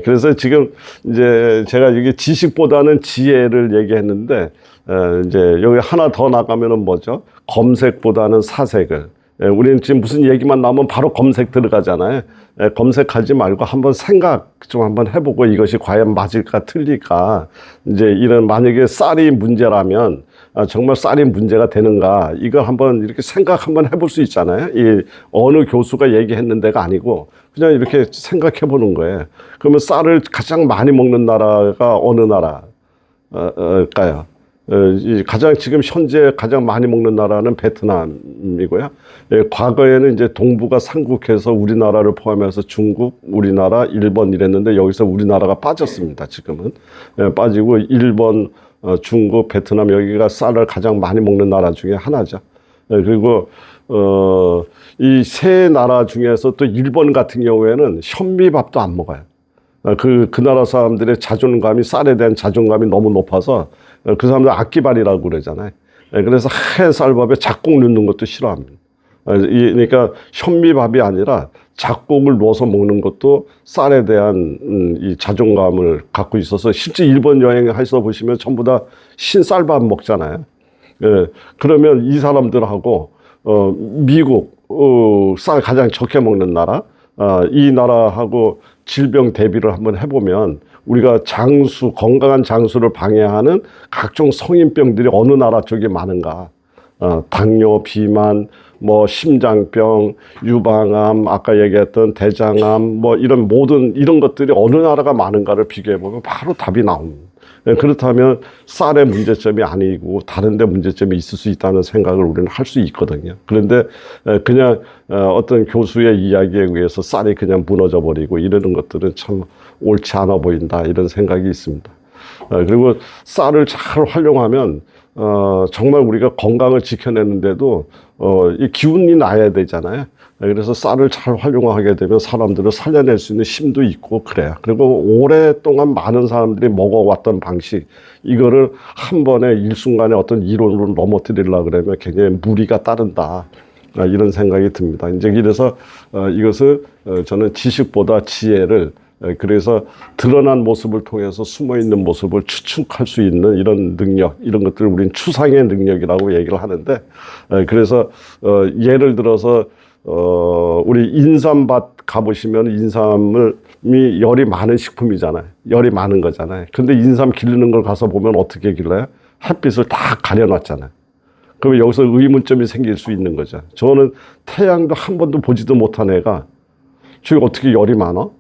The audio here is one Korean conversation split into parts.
그래서 지금 이제 제가 이게 지식보다는 지혜를 얘기했는데, 이제 여기 하나 더 나가면은 뭐죠? 검색보다는 사색을. 우리는 지금 무슨 얘기만 나오면 바로 검색 들어가잖아요. 검색하지 말고 한번 생각 좀 한번 해보고 이것이 과연 맞을까 틀릴까. 이제 이런 만약에 쌀이 문제라면 정말 쌀이 문제가 되는가 이걸 한번 이렇게 생각 한번 해볼 수 있잖아요. 이 어느 교수가 얘기했는 데가 아니고 그냥 이렇게 생각해 보는 거예요. 그러면 쌀을 가장 많이 먹는 나라가 어느 나라일까요? 가장 지금 현재 가장 많이 먹는 나라는 베트남이고요. 과거에는 이제 동북아 삼국해서 우리나라를 포함해서 중국, 우리나라, 일본 이랬는데 여기서 우리나라가 빠졌습니다. 지금은 빠지고 일본, 중국, 베트남 여기가 쌀을 가장 많이 먹는 나라 중에 하나죠. 그리고 이 세 나라 중에서 또 일본 같은 경우에는 현미밥도 안 먹어요. 그 나라 사람들의 자존감이 쌀에 대한 자존감이 너무 높아서 그 사람들 악기발이라고 그러잖아요. 그래서 하얀 쌀밥에 작곡 넣는 것도 싫어합니다. 그러니까 현미밥이 아니라 작곡을 넣어서 먹는 것도 쌀에 대한 이 자존감을 갖고 있어서 실제 일본 여행해서 보시면 전부 다 신쌀밥 먹잖아요. 그러면 이 사람들하고 미국 쌀 가장 적게 먹는 나라 이 나라하고 질병 대비를 한번 해보면 우리가 장수, 건강한 장수를 방해하는 각종 성인병들이 어느 나라 쪽에 많은가? 당뇨, 비만, 뭐 심장병, 유방암, 아까 얘기했던 대장암, 뭐 이런 모든 이런 것들이 어느 나라가 많은가를 비교해 보면 바로 답이 나옵니다. 그렇다면 쌀의 문제점이 아니고 다른 데 문제점이 있을 수 있다는 생각을 우리는 할 수 있거든요. 그런데 그냥 어떤 교수의 이야기에 의해서 쌀이 그냥 무너져 버리고 이러는 것들은 참 옳지 않아 보인다 이런 생각이 있습니다. 그리고 쌀을 잘 활용하면 정말 우리가 건강을 지켜내는데도 이 기운이 나야 되잖아요. 그래서 쌀을 잘 활용하게 되면 사람들을 살려낼 수 있는 힘도 있고 그래요. 그리고 오랫동안 많은 사람들이 먹어왔던 방식 이거를 한 번에 일순간에 어떤 이론으로 넘어뜨리려고 그러면 굉장히 무리가 따른다. 이런 생각이 듭니다. 이제 그래서 이것을 저는 지식보다 지혜를 그래서 드러난 모습을 통해서 숨어있는 모습을 추측할 수 있는 이런 능력, 이런 것들을 우리는 추상의 능력이라고 얘기를 하는데, 그래서 예를 들어서 우리 인삼밭 가보시면 인삼이 열이 많은 식품이잖아요. 열이 많은 거잖아요. 근데 인삼 기르는 걸 가서 보면 어떻게 길러요? 햇빛을 다 가려놨잖아요. 그러면 여기서 의문점이 생길 수 있는 거죠. 저는 태양도 한 번도 보지도 못한 애가 저기 어떻게 열이 많아?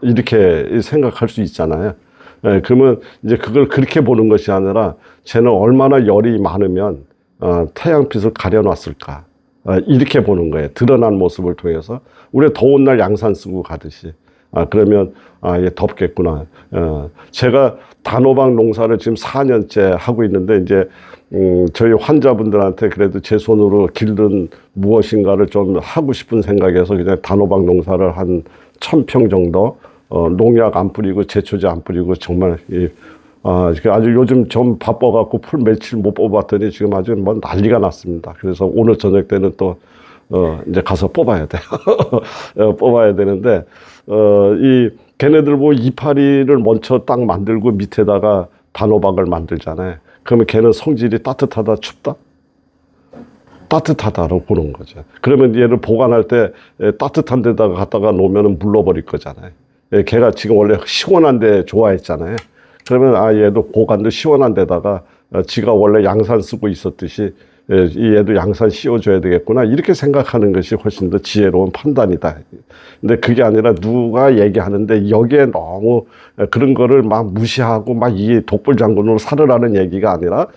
이렇게 생각할 수 있잖아요. 그러면 이제 그걸 그렇게 보는 것이 아니라 쟤는 얼마나 열이 많으면 태양빛을 가려놨을까? 이렇게 보는 거예요. 드러난 모습을 통해서. 우리 더운 날 양산 쓰고 가듯이. 그러면 얘 덥겠구나. 제가 단호박 농사를 지금 4년째 하고 있는데 이제 저희 환자분들한테 그래도 제 손으로 기른 무엇인가를 좀 하고 싶은 생각에서 그냥 단호박 농사를 한 1000평 정도 농약 안 뿌리고 제초제 안 뿌리고 정말 아주 요즘 좀 바빠갖고 풀 며칠 못 뽑았더니 지금 아주 뭐 난리가 났습니다. 그래서 오늘 저녁 때는 또 이제 가서 뽑아야 돼요. 뽑아야 되는데 이 걔네들 뭐 이파리를 먼저 딱 만들고 밑에다가 단호박을 만들잖아요. 그러면 걔는 성질이 따뜻하다 춥다? 따뜻하다로 보는 거죠. 그러면 얘를 보관할 때 따뜻한 데다가 갖다가 놓으면 물러버릴 거잖아요. 걔가 지금 원래 시원한 데 좋아했잖아요. 그러면 얘도 보관도 시원한 데다가 지가 원래 양산 쓰고 있었듯이 얘도 양산 씌워줘야 되겠구나 이렇게 생각하는 것이 훨씬 더 지혜로운 판단이다. 근데 그게 아니라 누가 얘기하는데 여기에 너무 그런 거를 막 무시하고 막 이 독불장군으로 살으라는 얘기가 아니라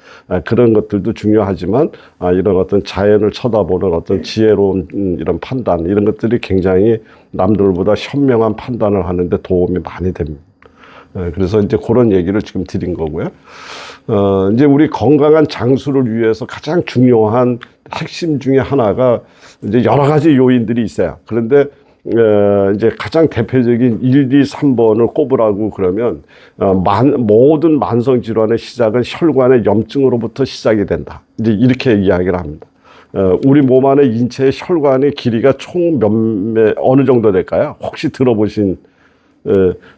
그런 것들도 중요하지만 이런 어떤 자연을 쳐다보는 어떤 지혜로운 이런 판단 이런 것들이 굉장히 남들보다 현명한 판단을 하는데 도움이 많이 됩니다. 그래서 이제 그런 얘기를 지금 드린 거고요. 이제 우리 건강한 장수를 위해서 가장 중요한 핵심 중에 하나가 이제 여러 가지 요인들이 있어요. 그런데 이제 가장 대표적인 1, 2, 3번을 꼽으라고 그러면 모든 만성 질환의 시작은 혈관의 염증으로부터 시작이 된다. 이제 이렇게 이야기를 합니다. 우리 몸 안에 인체의 혈관의 길이가 총 어느 정도 될까요? 혹시 들어보신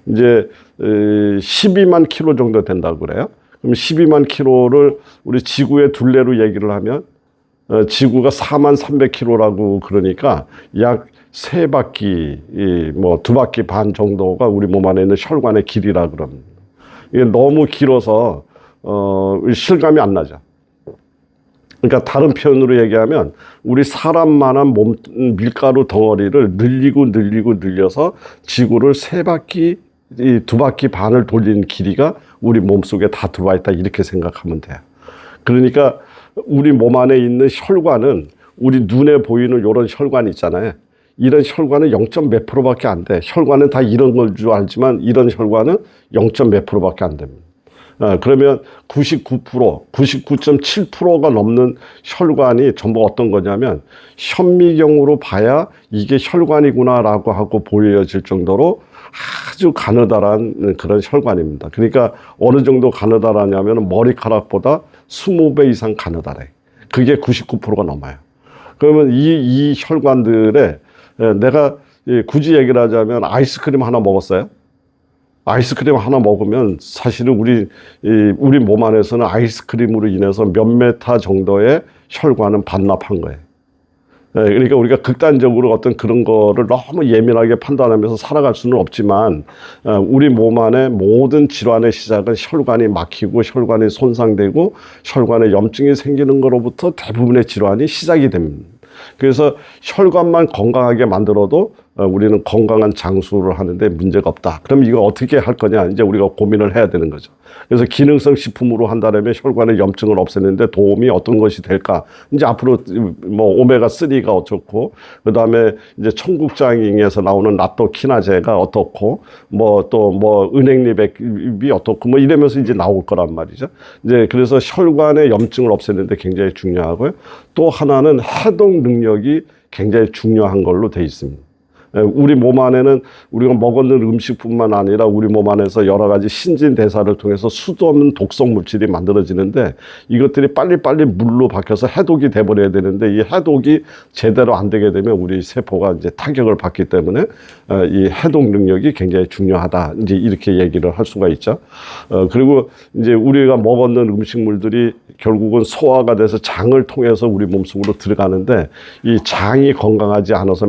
이제 12만 킬로 정도 된다고 그래요. 그럼 12만 킬로를 우리 지구의 둘레로 얘기를 하면 지구가 4만 300킬로라고 그러니까 약 3바퀴, 뭐 2바퀴 반 정도가 우리 몸 안에 있는 혈관의 길이라 그럽니다. 이게 너무 길어서 실감이 안 나죠. 그러니까 다른 표현으로 얘기하면 우리 사람만한 몸 밀가루 덩어리를 늘려서 지구를 3바퀴, 2바퀴 반을 돌리는 길이가 우리 몸속에 다 들어와 있다 이렇게 생각하면 돼요. 그러니까 우리 몸 안에 있는 혈관은 우리 눈에 보이는 이런 혈관 있잖아요. 이런 혈관은 0. 몇 프로밖에 안 돼. 혈관은 다 이런 걸 줄 알지만 이런 혈관은 0. 몇 프로밖에 안 됩니다. 그러면 99%, 99.7%가 넘는 혈관이 전부 어떤 거냐면 현미경으로 봐야 이게 혈관이구나라고 하고 보여질 정도로 아주 가느다란 그런 혈관입니다. 그러니까 어느 정도 가느다라냐면 머리카락보다 20배 이상 가느다래. 그게 99%가 넘어요. 그러면 이 혈관들에 내가 굳이 얘기를 하자면 아이스크림 하나 먹었어요. 아이스크림 하나 먹으면 사실은 우리 몸 안에서는 아이스크림으로 인해서 몇 메타 정도의 혈관은 반납한 거예요. 그러니까 우리가 극단적으로 어떤 그런 거를 너무 예민하게 판단하면서 살아갈 수는 없지만 우리 몸 안에 모든 질환의 시작은 혈관이 막히고 혈관이 손상되고 혈관에 염증이 생기는 거로부터 대부분의 질환이 시작이 됩니다. 그래서 혈관만 건강하게 만들어도 우리는 건강한 장수를 하는데 문제가 없다. 그럼 이거 어떻게 할 거냐? 이제 우리가 고민을 해야 되는 거죠. 그래서 기능성 식품으로 한다면 혈관의 염증을 없애는데 도움이 어떤 것이 될까? 이제 앞으로 뭐 오메가3가 어떻고, 그 다음에 이제 청국장에서 나오는 나토키나제가 어떻고, 뭐 또 뭐 은행잎이 어떻고, 뭐 이러면서 이제 나올 거란 말이죠. 이제 그래서 혈관의 염증을 없애는데 굉장히 중요하고요. 또 하나는 해독 능력이 굉장히 중요한 걸로 돼 있습니다. 우리 몸 안에는 우리가 먹는 음식뿐만 아니라 우리 몸 안에서 여러 가지 신진대사를 통해서 수도 없는 독성 물질이 만들어지는데 이것들이 빨리빨리 물로 바뀌어서 해독이 돼버려야 되는데 이 해독이 제대로 안 되게 되면 우리 세포가 이제 타격을 받기 때문에 이 해독 능력이 굉장히 중요하다. 이제 이렇게 얘기를 할 수가 있죠. 그리고 이제 우리가 먹는 음식물들이 결국은 소화가 돼서 장을 통해서 우리 몸속으로 들어가는데 이 장이 건강하지 않아서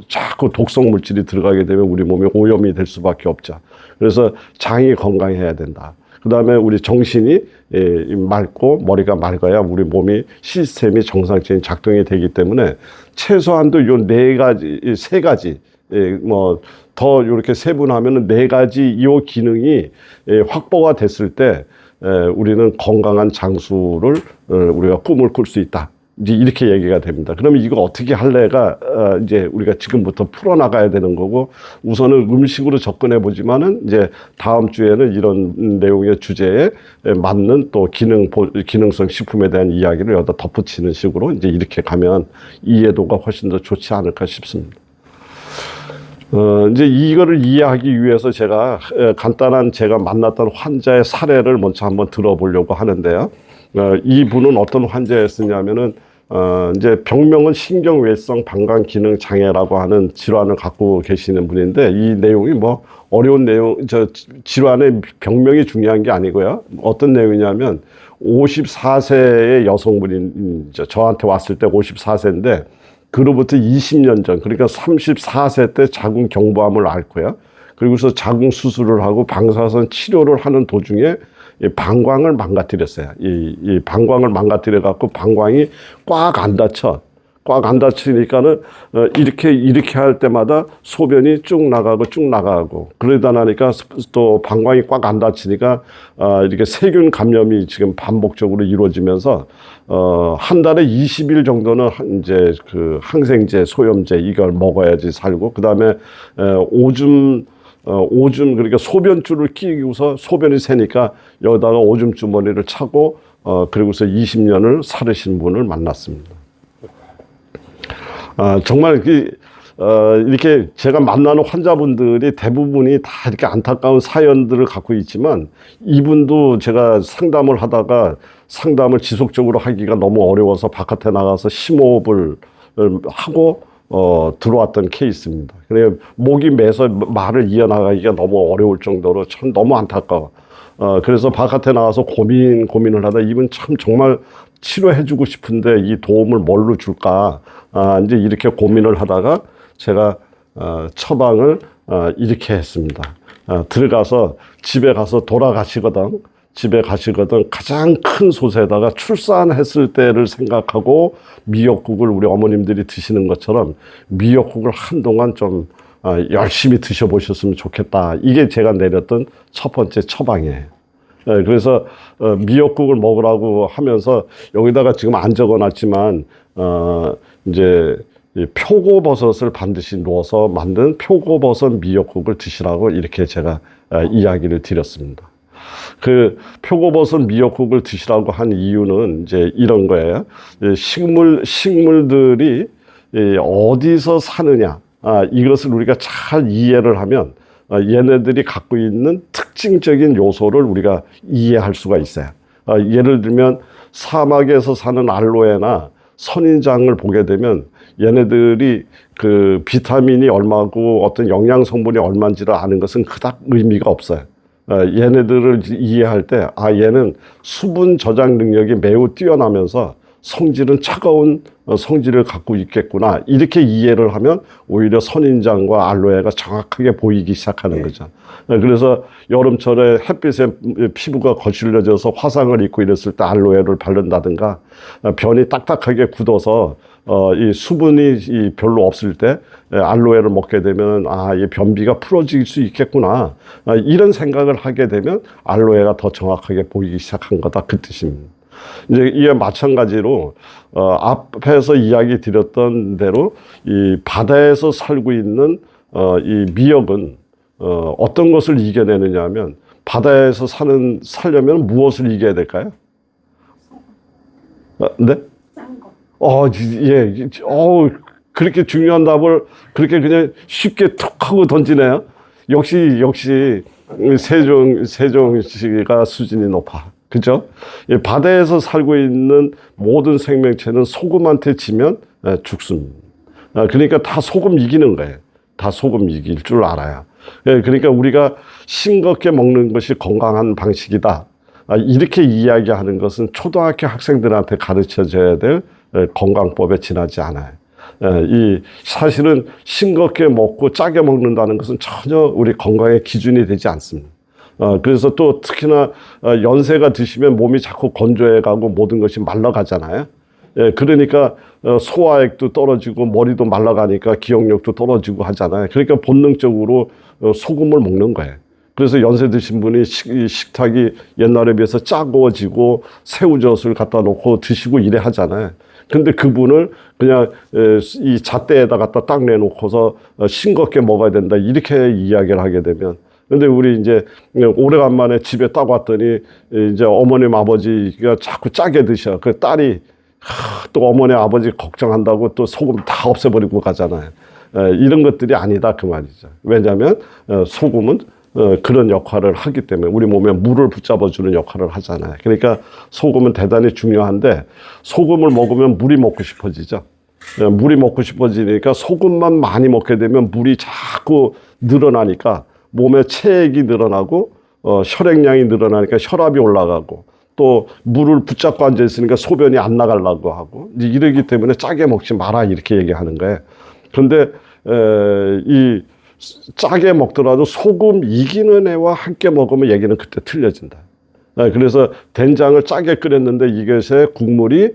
자꾸 독성 물질이 들어가게 되면 우리 몸이 오염이 될 수밖에 없죠. 그래서 장이 건강해야 된다. 그 다음에 우리 정신이 맑고 머리가 맑아야 우리 몸이 시스템이 정상적인 작동이 되기 때문에 최소한도 요 네 가지, 세 가지, 뭐 더 이렇게 세분하면은 네 가지 이 기능이 확보가 됐을 때 우리는 건강한 장수를 우리가 꿈을 꿀 수 있다. 이제 이렇게 얘기가 됩니다. 그러면 이거 어떻게 할래가 이제 우리가 지금부터 풀어나가야 되는 거고 우선은 음식으로 접근해 보지만은 이제 다음 주에는 이런 내용의 주제에 맞는 또 기능성 식품에 대한 이야기를 여기다 덧붙이는 식으로 이제 이렇게 가면 이해도가 훨씬 더 좋지 않을까 싶습니다. 이제 이거를 이해하기 위해서 제가 간단한 제가 만났던 환자의 사례를 먼저 한번 들어보려고 하는데요. 이분은 어떤 환자였냐면은, 이제 병명은 신경외성 방광기능 장애라고 하는 질환을 갖고 계시는 분인데, 이 내용이 뭐 어려운 내용, 질환의 병명이 중요한 게 아니고요. 어떤 내용이냐면, 54세의 여성분인, 저한테 왔을 때 54세인데, 그로부터 20년 전, 그러니까 34세 때 자궁 경부암을 앓고요. 그리고서 자궁 수술을 하고 방사선 치료를 하는 도중에 이 방광을 망가뜨렸어요. 이 방광을 망가뜨려 갖고 방광이 꽉 안 닫혀. 꽉 안 닫히니까는 이렇게 할 때마다 소변이 쭉 나가고 그러다 나니까 또 방광이 꽉 안 닫히니까 이렇게 세균 감염이 지금 반복적으로 이루어지면서 한 달에 20일 정도는 이제 그 항생제, 소염제 이걸 먹어야지 살고 그다음에 오줌 그러니까 소변줄을 끼고서 소변이 새니까 여기다가 오줌 주머니를 차고 그리고서 20년을 살으신 분을 만났습니다. 정말 이렇게 제가 만나는 환자분들이 대부분이 다 이렇게 안타까운 사연들을 갖고 있지만 이분도 제가 상담을 하다가 상담을 지속적으로 하기가 너무 어려워서 바깥에 나가서 심호흡을 하고 들어왔던 케이스입니다. 그래 목이 매서 말을 이어나가기가 너무 어려울 정도로 참 너무 안타까워. 그래서 바깥에 나가서 고민을 하다 이분 참 정말 치료해주고 싶은데 이 도움을 뭘로 줄까? 이제 이렇게 고민을 하다가 제가 처방을 이렇게 했습니다. 들어가서 집에 가서 돌아가시거든. 집에 가시거든 가장 큰 솥에다가 출산했을 때를 생각하고 미역국을 우리 어머님들이 드시는 것처럼 미역국을 한동안 좀 열심히 드셔보셨으면 좋겠다. 이게 제가 내렸던 첫 번째 처방이에요. 그래서 미역국을 먹으라고 하면서 여기다가 지금 안 적어놨지만 이제 이 표고버섯을 반드시 넣어서 만든 표고버섯 미역국을 드시라고 이렇게 제가 이야기를 드렸습니다. 그 표고버섯 미역국을 드시라고 한 이유는 이제 이런 거예요. 식물들이 어디서 사느냐, 이것을 우리가 잘 이해를 하면 얘네들이 갖고 있는 특징적인 요소를 우리가 이해할 수가 있어요. 예를 들면 사막에서 사는 알로에나 선인장을 보게 되면 얘네들이 그 비타민이 얼마고 어떤 영양 성분이 얼마인지를 아는 것은 그닥 의미가 없어요. 얘네들을 이해할 때, 얘는 수분 저장 능력이 매우 뛰어나면서 성질은 차가운 성질을 갖고 있겠구나. 이렇게 이해를 하면 오히려 선인장과 알로에가 정확하게 보이기 시작하는 거죠. 그래서 여름철에 햇빛에 피부가 거칠려져서 화상을 입고 이랬을 때 알로에를 바른다든가, 변이 딱딱하게 굳어서 이 수분이 별로 없을 때 알로에를 먹게 되면 이 변비가 풀어질 수 있겠구나. 이런 생각을 하게 되면 알로에가 더 정확하게 보이기 시작한 거다. 그 뜻입니다. 이제 이에 마찬가지로 앞에서 이야기 드렸던 대로 이 바다에서 살고 있는 이 미역은 어떤 것을 이겨내느냐 하면 바다에서 살려면 무엇을 이겨야 될까요? 네? 짠 거. 예. 그렇게 중요한 답을 그렇게 그냥 쉽게 툭 하고 던지네요. 역시 세종 씨가 수준이 높아. 그죠? 바다에서 살고 있는 모든 생명체는 소금한테 지면 죽습니다. 그러니까 다 소금 이기는 거예요. 다 소금 이길 줄 알아요. 그러니까 우리가 싱겁게 먹는 것이 건강한 방식이다. 이렇게 이야기하는 것은 초등학교 학생들한테 가르쳐줘야 될 건강법에 지나지 않아요. 사실은 싱겁게 먹고 짜게 먹는다는 것은 전혀 우리 건강의 기준이 되지 않습니다. 그래서 또 특히나 연세가 드시면 몸이 자꾸 건조해 가고 모든 것이 말라가잖아요. 그러니까 소화액도 떨어지고 머리도 말라가니까 기억력도 떨어지고 하잖아요. 그러니까 본능적으로 소금을 먹는 거예요. 그래서 연세 드신 분이 식탁이 옛날에 비해서 짜고워지고 새우젓을 갖다 놓고 드시고 이래 하잖아요. 근데 그분을 그냥 이 잣대에다 갖다 딱 내놓고서 싱겁게 먹어야 된다 이렇게 이야기를 하게 되면, 근데 우리 이제 오래간만에 집에 딱 왔더니 이제 어머님 아버지가 자꾸 짜게 드셔. 그 딸이 또 어머니 아버지 걱정한다고 또 소금 다 없애버리고 가잖아요. 이런 것들이 아니다 그 말이죠. 왜냐하면 소금은 그런 역할을 하기 때문에 우리 몸에 물을 붙잡아주는 역할을 하잖아요. 그러니까 소금은 대단히 중요한데 소금을 먹으면 물이 먹고 싶어지죠. 물이 먹고 싶어지니까 소금만 많이 먹게 되면 물이 자꾸 늘어나니까 몸에 체액이 늘어나고 혈액량이 늘어나니까 혈압이 올라가고 또 물을 붙잡고 앉아 있으니까 소변이 안 나가려고 하고 이러기 때문에 짜게 먹지 마라 이렇게 얘기하는 거예요. 그런데 이 짜게 먹더라도 소금 이기는 애와 함께 먹으면 얘기는 그때 틀려진다. 그래서 된장을 짜게 끓였는데 이것에 국물이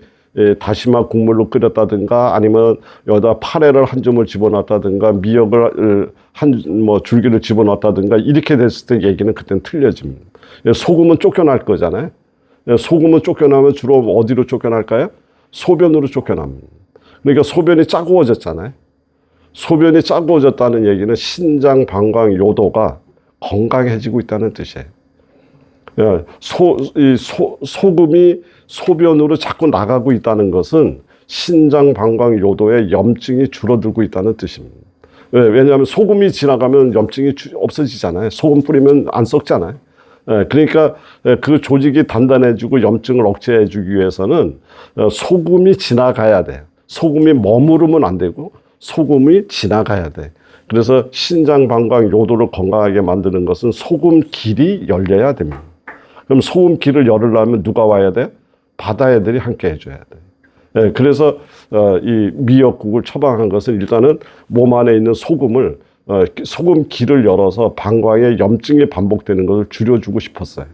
다시마 국물로 끓였다든가 아니면 여기다 파래를 한 줌을 집어넣었다든가 미역을 줄기를 집어넣었다든가 이렇게 됐을 때 얘기는 그때는 틀려집니다. 소금은 쫓겨날 거잖아요. 소금은 쫓겨나면 주로 어디로 쫓겨날까요? 소변으로 쫓겨납니다. 그러니까 소변이 짜고워졌잖아요. 소변이 짜고워졌다는 얘기는 신장, 방광, 요도가 건강해지고 있다는 뜻이에요. 소금이 소변으로 자꾸 나가고 있다는 것은 신장, 방광, 요도의 염증이 줄어들고 있다는 뜻입니다. 왜냐하면 소금이 지나가면 염증이 없어지잖아요. 소금 뿌리면 안 썩잖아요. 그러니까 그 조직이 단단해지고 염증을 억제해주기 위해서는 소금이 지나가야 돼요. 소금이 머무르면 안 되고 소금이 지나가야 돼. 그래서 신장, 방광, 요도를 건강하게 만드는 것은 소금 길이 열려야 됩니다. 그럼 소금 길을 열으려면 누가 와야 돼? 바다 애들이 함께 해줘야 돼. 예, 그래서 이 미역국을 처방한 것은 일단은 몸 안에 있는 소금을 소금 길을 열어서 방광에 염증이 반복되는 것을 줄여주고 싶었어요.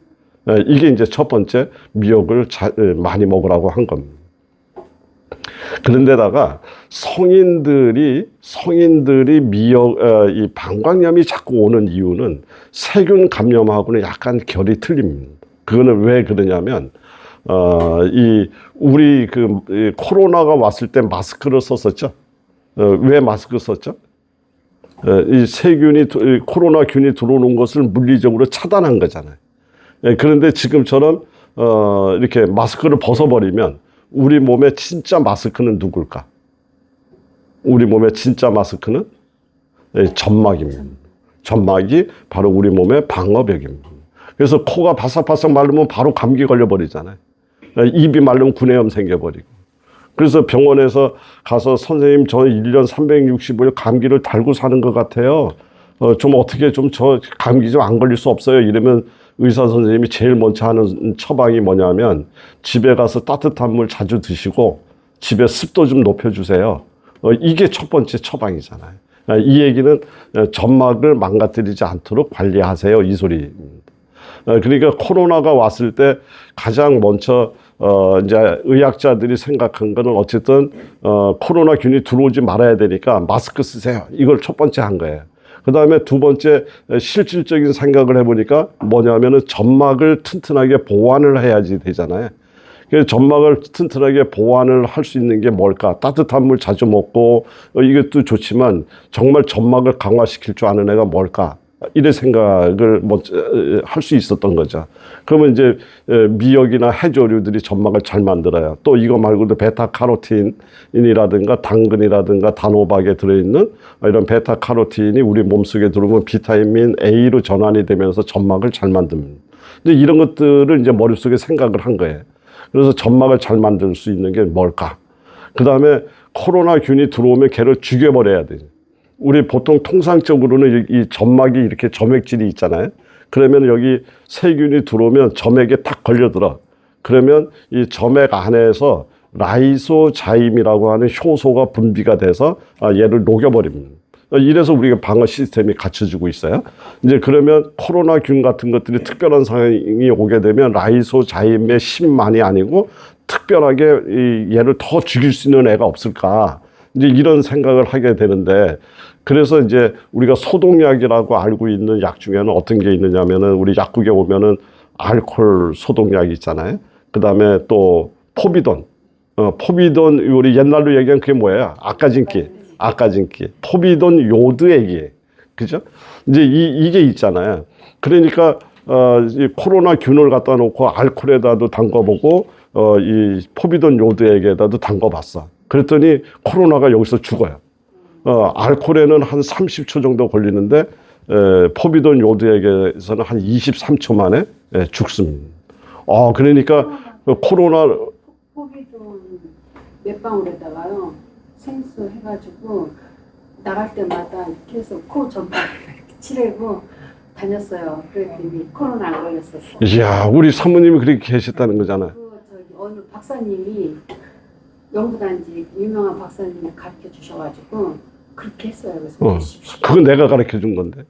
이게 이제 첫 번째 미역을 많이 먹으라고 한 겁니다. 그런데다가 성인들이 미역 이 방광염이 자꾸 오는 이유는 세균 감염하고는 약간 결이 틀립니다. 그거는 왜 그러냐면 우리 이 코로나가 왔을 때 마스크를 썼었죠. 왜 마스크 썼죠? 이 세균이 코로나균이 들어오는 것을 물리적으로 차단한 거잖아요. 그런데 지금처럼 이렇게 마스크를 벗어버리면 우리 몸의 진짜 마스크는 누굴까? 우리 몸의 진짜 마스크는 점막입니다. 점막이 바로 우리 몸의 방어벽입니다. 그래서 코가 바싹바싹 마르면 바로 감기 걸려버리잖아요. 입이 마르면 구내염 생겨버리고. 그래서 병원에서 가서 선생님 저 1년 365일 감기를 달고 사는 것 같아요. 좀 어떻게 좀 저 감기 좀 안 걸릴 수 없어요? 이러면 의사 선생님이 제일 먼저 하는 처방이 뭐냐면 집에 가서 따뜻한 물 자주 드시고 집에 습도 좀 높여주세요. 이게 첫 번째 처방이잖아요. 이 얘기는 점막을 망가뜨리지 않도록 관리하세요. 이 소리입니다. 그러니까 코로나가 왔을 때 가장 먼저 이제 의학자들이 생각한 거는 어쨌든 코로나균이 들어오지 말아야 되니까 마스크 쓰세요. 이걸 첫 번째 한 거예요. 그 다음에 두 번째 실질적인 생각을 해보니까 뭐냐면은 점막을 튼튼하게 보완을 해야지 되잖아요. 그래서 점막을 튼튼하게 보완을 할 수 있는 게 뭘까? 따뜻한 물 자주 먹고 이것도 좋지만 정말 점막을 강화시킬 줄 아는 애가 뭘까? 이런 생각을 할 수 있었던 거죠. 그러면 이제 미역이나 해조류들이 점막을 잘 만들어요. 또 이거 말고도 베타카로틴이라든가 당근이라든가 단호박에 들어있는 이런 베타카로틴이 우리 몸속에 들어오면 비타민 A로 전환이 되면서 점막을 잘 만듭니다. 근데 이런 것들을 이제 머릿속에 생각을 한 거예요. 그래서 점막을 잘 만들 수 있는 게 뭘까? 그 다음에 코로나균이 들어오면 걔를 죽여버려야 되죠. 우리 보통 통상적으로는 이 점막이 이렇게 점액질이 있잖아요. 그러면 여기 세균이 들어오면 점액에 탁 걸려들어. 그러면 이 점액 안에서 라이소자임이라고 하는 효소가 분비가 돼서 얘를 녹여버립니다. 이래서 우리가 방어 시스템이 갖춰지고 있어요. 이제 그러면 코로나균 같은 것들이 특별한 상황이 오게 되면 라이소자임의 10만이 아니고 특별하게 얘를 더 죽일 수 있는 애가 없을까. 이제 이런 생각을 하게 되는데, 그래서 이제 우리가 소독약이라고 알고 있는 약 중에는 어떤 게 있느냐면은 우리 약국에 오면은 알코올 소독약 있잖아요. 그 다음에 또 포비돈. 포비돈, 우리 옛날로 얘기한 그게 뭐예요? 아까진기. 포비돈 요드액이에요. 그죠? 이제 이게 있잖아요. 그러니까, 이 코로나균을 갖다 놓고 알코올에다도 담궈보고, 이 포비돈 요드액에다도 담궈봤어. 그랬더니 코로나가 여기서 죽어요. 알코올에는 한 30초 정도 걸리는데 포비돈 요드액에서는 한 23초 만에 죽습니다. 그러니까 코로나 포비돈 몇 방울에다가요 생수 해가지고 나갈 때마다 계속 코 전파 칠하고 다녔어요. 그랬더니 코로나 안 걸렸었어. 이야, 우리 사모님이 그렇게 계셨다는 거잖아요. 어느 박사님이 연구단지 유명한 박사님이 가르쳐 주셔가지고 그렇게 했어요. 그래서 그건 내가 가르쳐 준 건데.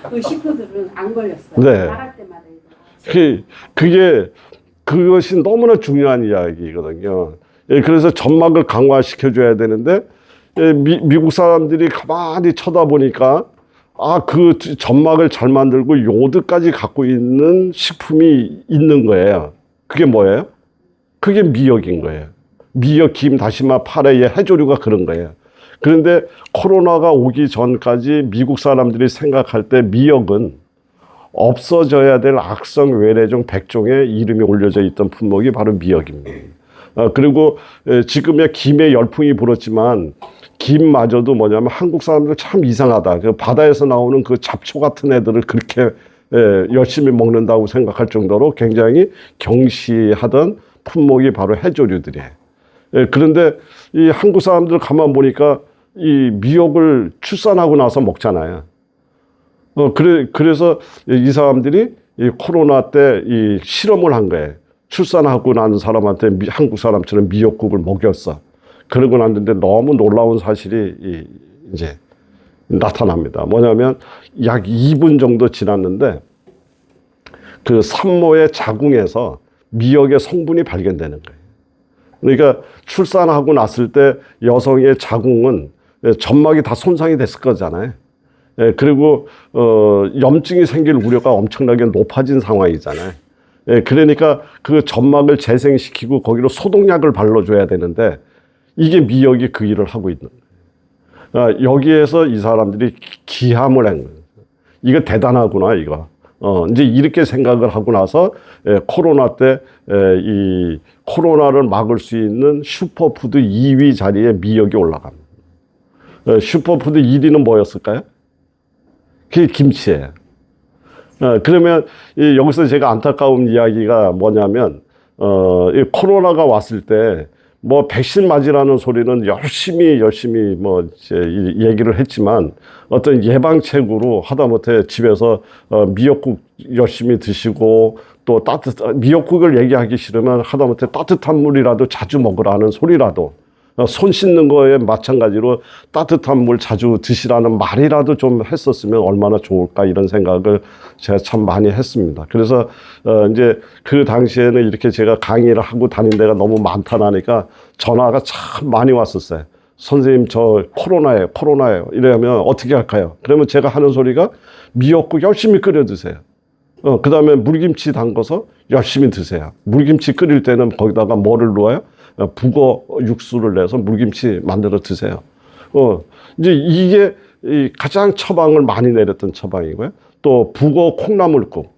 그 식구들은 안 걸렸어요. 네. 나갈 때마다 그것이 너무나 중요한 이야기거든요. 그래서 점막을 강화시켜줘야 되는데 미국 사람들이 가만히 쳐다보니까 그 점막을 잘 만들고 요드까지 갖고 있는 식품이 있는 거예요. 그게 뭐예요? 그게 미역인 거예요. 미역, 김, 다시마, 파래의 해조류가 그런 거예요. 그런데 코로나가 오기 전까지 미국 사람들이 생각할 때 미역은 없어져야 될 악성 외래종 100종의 이름이 올려져 있던 품목이 바로 미역입니다. 그리고 지금의 김에 열풍이 불었지만 김마저도 뭐냐면 한국 사람들 참 이상하다. 그 바다에서 나오는 그 잡초 같은 애들을 그렇게 열심히 먹는다고 생각할 정도로 굉장히 경시하던 품목이 바로 해조류들이에요. 그런데 이 한국 사람들 가만 보니까 이 미역을 출산하고 나서 먹잖아요. 그래서 이 사람들이 이 코로나 때 이 실험을 한 거예요. 출산하고 난 사람한테 한국 사람처럼 미역국을 먹였어. 그러고 났는데 너무 놀라운 사실이 이제 나타납니다. 뭐냐면 약 2분 정도 지났는데 그 산모의 자궁에서 미역의 성분이 발견되는 거예요. 그러니까 출산하고 났을 때 여성의 자궁은 점막이 다 손상이 됐을 거잖아요. 그리고 염증이 생길 우려가 엄청나게 높아진 상황이잖아요. 그러니까 그 점막을 재생시키고 거기로 소독약을 발라줘야 되는데 이게 미역이 그 일을 하고 있는 거예요. 여기에서 이 사람들이 기함을 한 거예요. 이거 대단하구나 이거. 이제 이렇게 생각을 하고 나서 코로나 때 이 코로나를 막을 수 있는 슈퍼푸드 2위 자리에 미역이 올라갑니다. 슈퍼푸드 1위는 뭐였을까요? 그게 김치예요. 그러면 여기서 제가 안타까운 이야기가 뭐냐면 이 코로나가 왔을 때 뭐 백신 맞으라는 소리는 열심히 뭐 이제 얘기를 했지만 어떤 예방책으로 하다못해 집에서 미역국 열심히 드시고 또 미역국을 얘기하기 싫으면 하다못해 따뜻한 물이라도 자주 먹으라는 소리라도 손 씻는 거에 마찬가지로 따뜻한 물 자주 드시라는 말이라도 좀 했었으면 얼마나 좋을까 이런 생각을 제가 참 많이 했습니다. 그래서 이제 그 당시에는 이렇게 제가 강의를 하고 다닌 데가 너무 많다니까 전화가 참 많이 왔었어요. 선생님 저 코로나예요. 이러면 어떻게 할까요? 그러면 제가 하는 소리가 미역국 열심히 끓여 드세요. 그 다음에 물김치 담궈서 열심히 드세요. 물김치 끓일 때는 거기다가 뭐를 넣어요? 북어 육수를 내서 물김치 만들어 드세요. 이제 이게 가장 처방을 많이 내렸던 처방이고요. 또 북어 콩나물국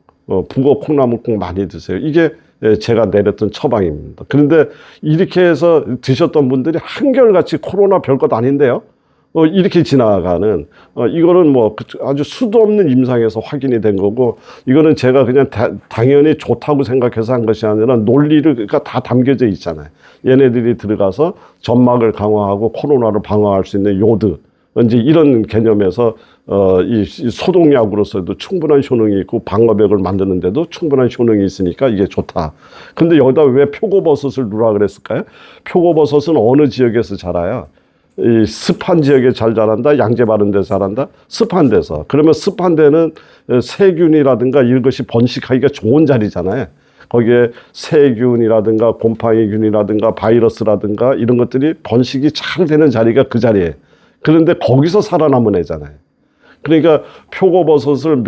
많이 드세요. 이게 제가 내렸던 처방입니다. 그런데 이렇게 해서 드셨던 분들이 한결같이 코로나 별것 아닌데요. 이렇게 지나가는 이거는 뭐 아주 수도 없는 임상에서 확인이 된 거고 이거는 제가 그냥 당연히 좋다고 생각해서 한 것이 아니라 논리가 다 담겨져 있잖아요. 얘네들이 들어가서 점막을 강화하고 코로나를 방어할 수 있는 요드 이제 이런 개념에서 이 소독약으로서도 충분한 효능이 있고 방어벽을 만드는데도 충분한 효능이 있으니까 이게 좋다. 근데 여기다 왜 표고버섯을 넣으라 그랬을까요? 표고버섯은 어느 지역에서 자라요? 이 습한 지역에 잘 자란다, 양재 바른 데 자란다, 습한 데서. 그러면 습한 데는 세균이라든가 이런 것이 번식하기가 좋은 자리잖아요. 거기에 세균이라든가 곰팡이균이라든가 바이러스라든가 이런 것들이 번식이 잘 되는 자리가 그 자리에. 그런데 거기서 살아남은 애잖아요. 그러니까 표고버섯을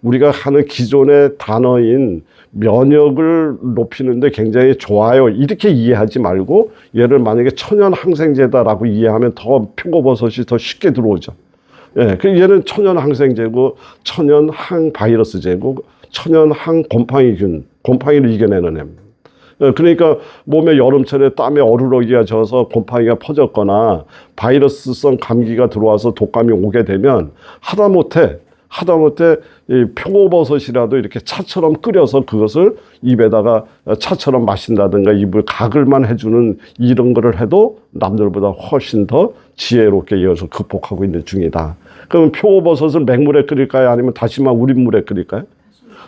우리가 하는 기존의 단어인 면역을 높이는데 굉장히 좋아요. 이렇게 이해하지 말고 얘를 만약에 천연 항생제다라고 이해하면 더 표고버섯이 더 쉽게 들어오죠. 예, 얘는 천연 항생제고 천연 항바이러스제고 천연 곰팡이를 이겨내는 애입니다. 그러니까 몸에 여름철에 땀에 어루러기가 져서 곰팡이가 퍼졌거나 바이러스성 감기가 들어와서 독감이 오게 되면 하다못해 이 표고버섯이라도 이렇게 차처럼 끓여서 그것을 입에다가 차처럼 마신다든가 입을 가글만 해주는 이런 거를 해도 남들보다 훨씬 더 지혜롭게 이어서 극복하고 있는 중이다. 그럼 표고버섯을 맹물에 끓일까요? 아니면 다시마 우린물에 끓일까요?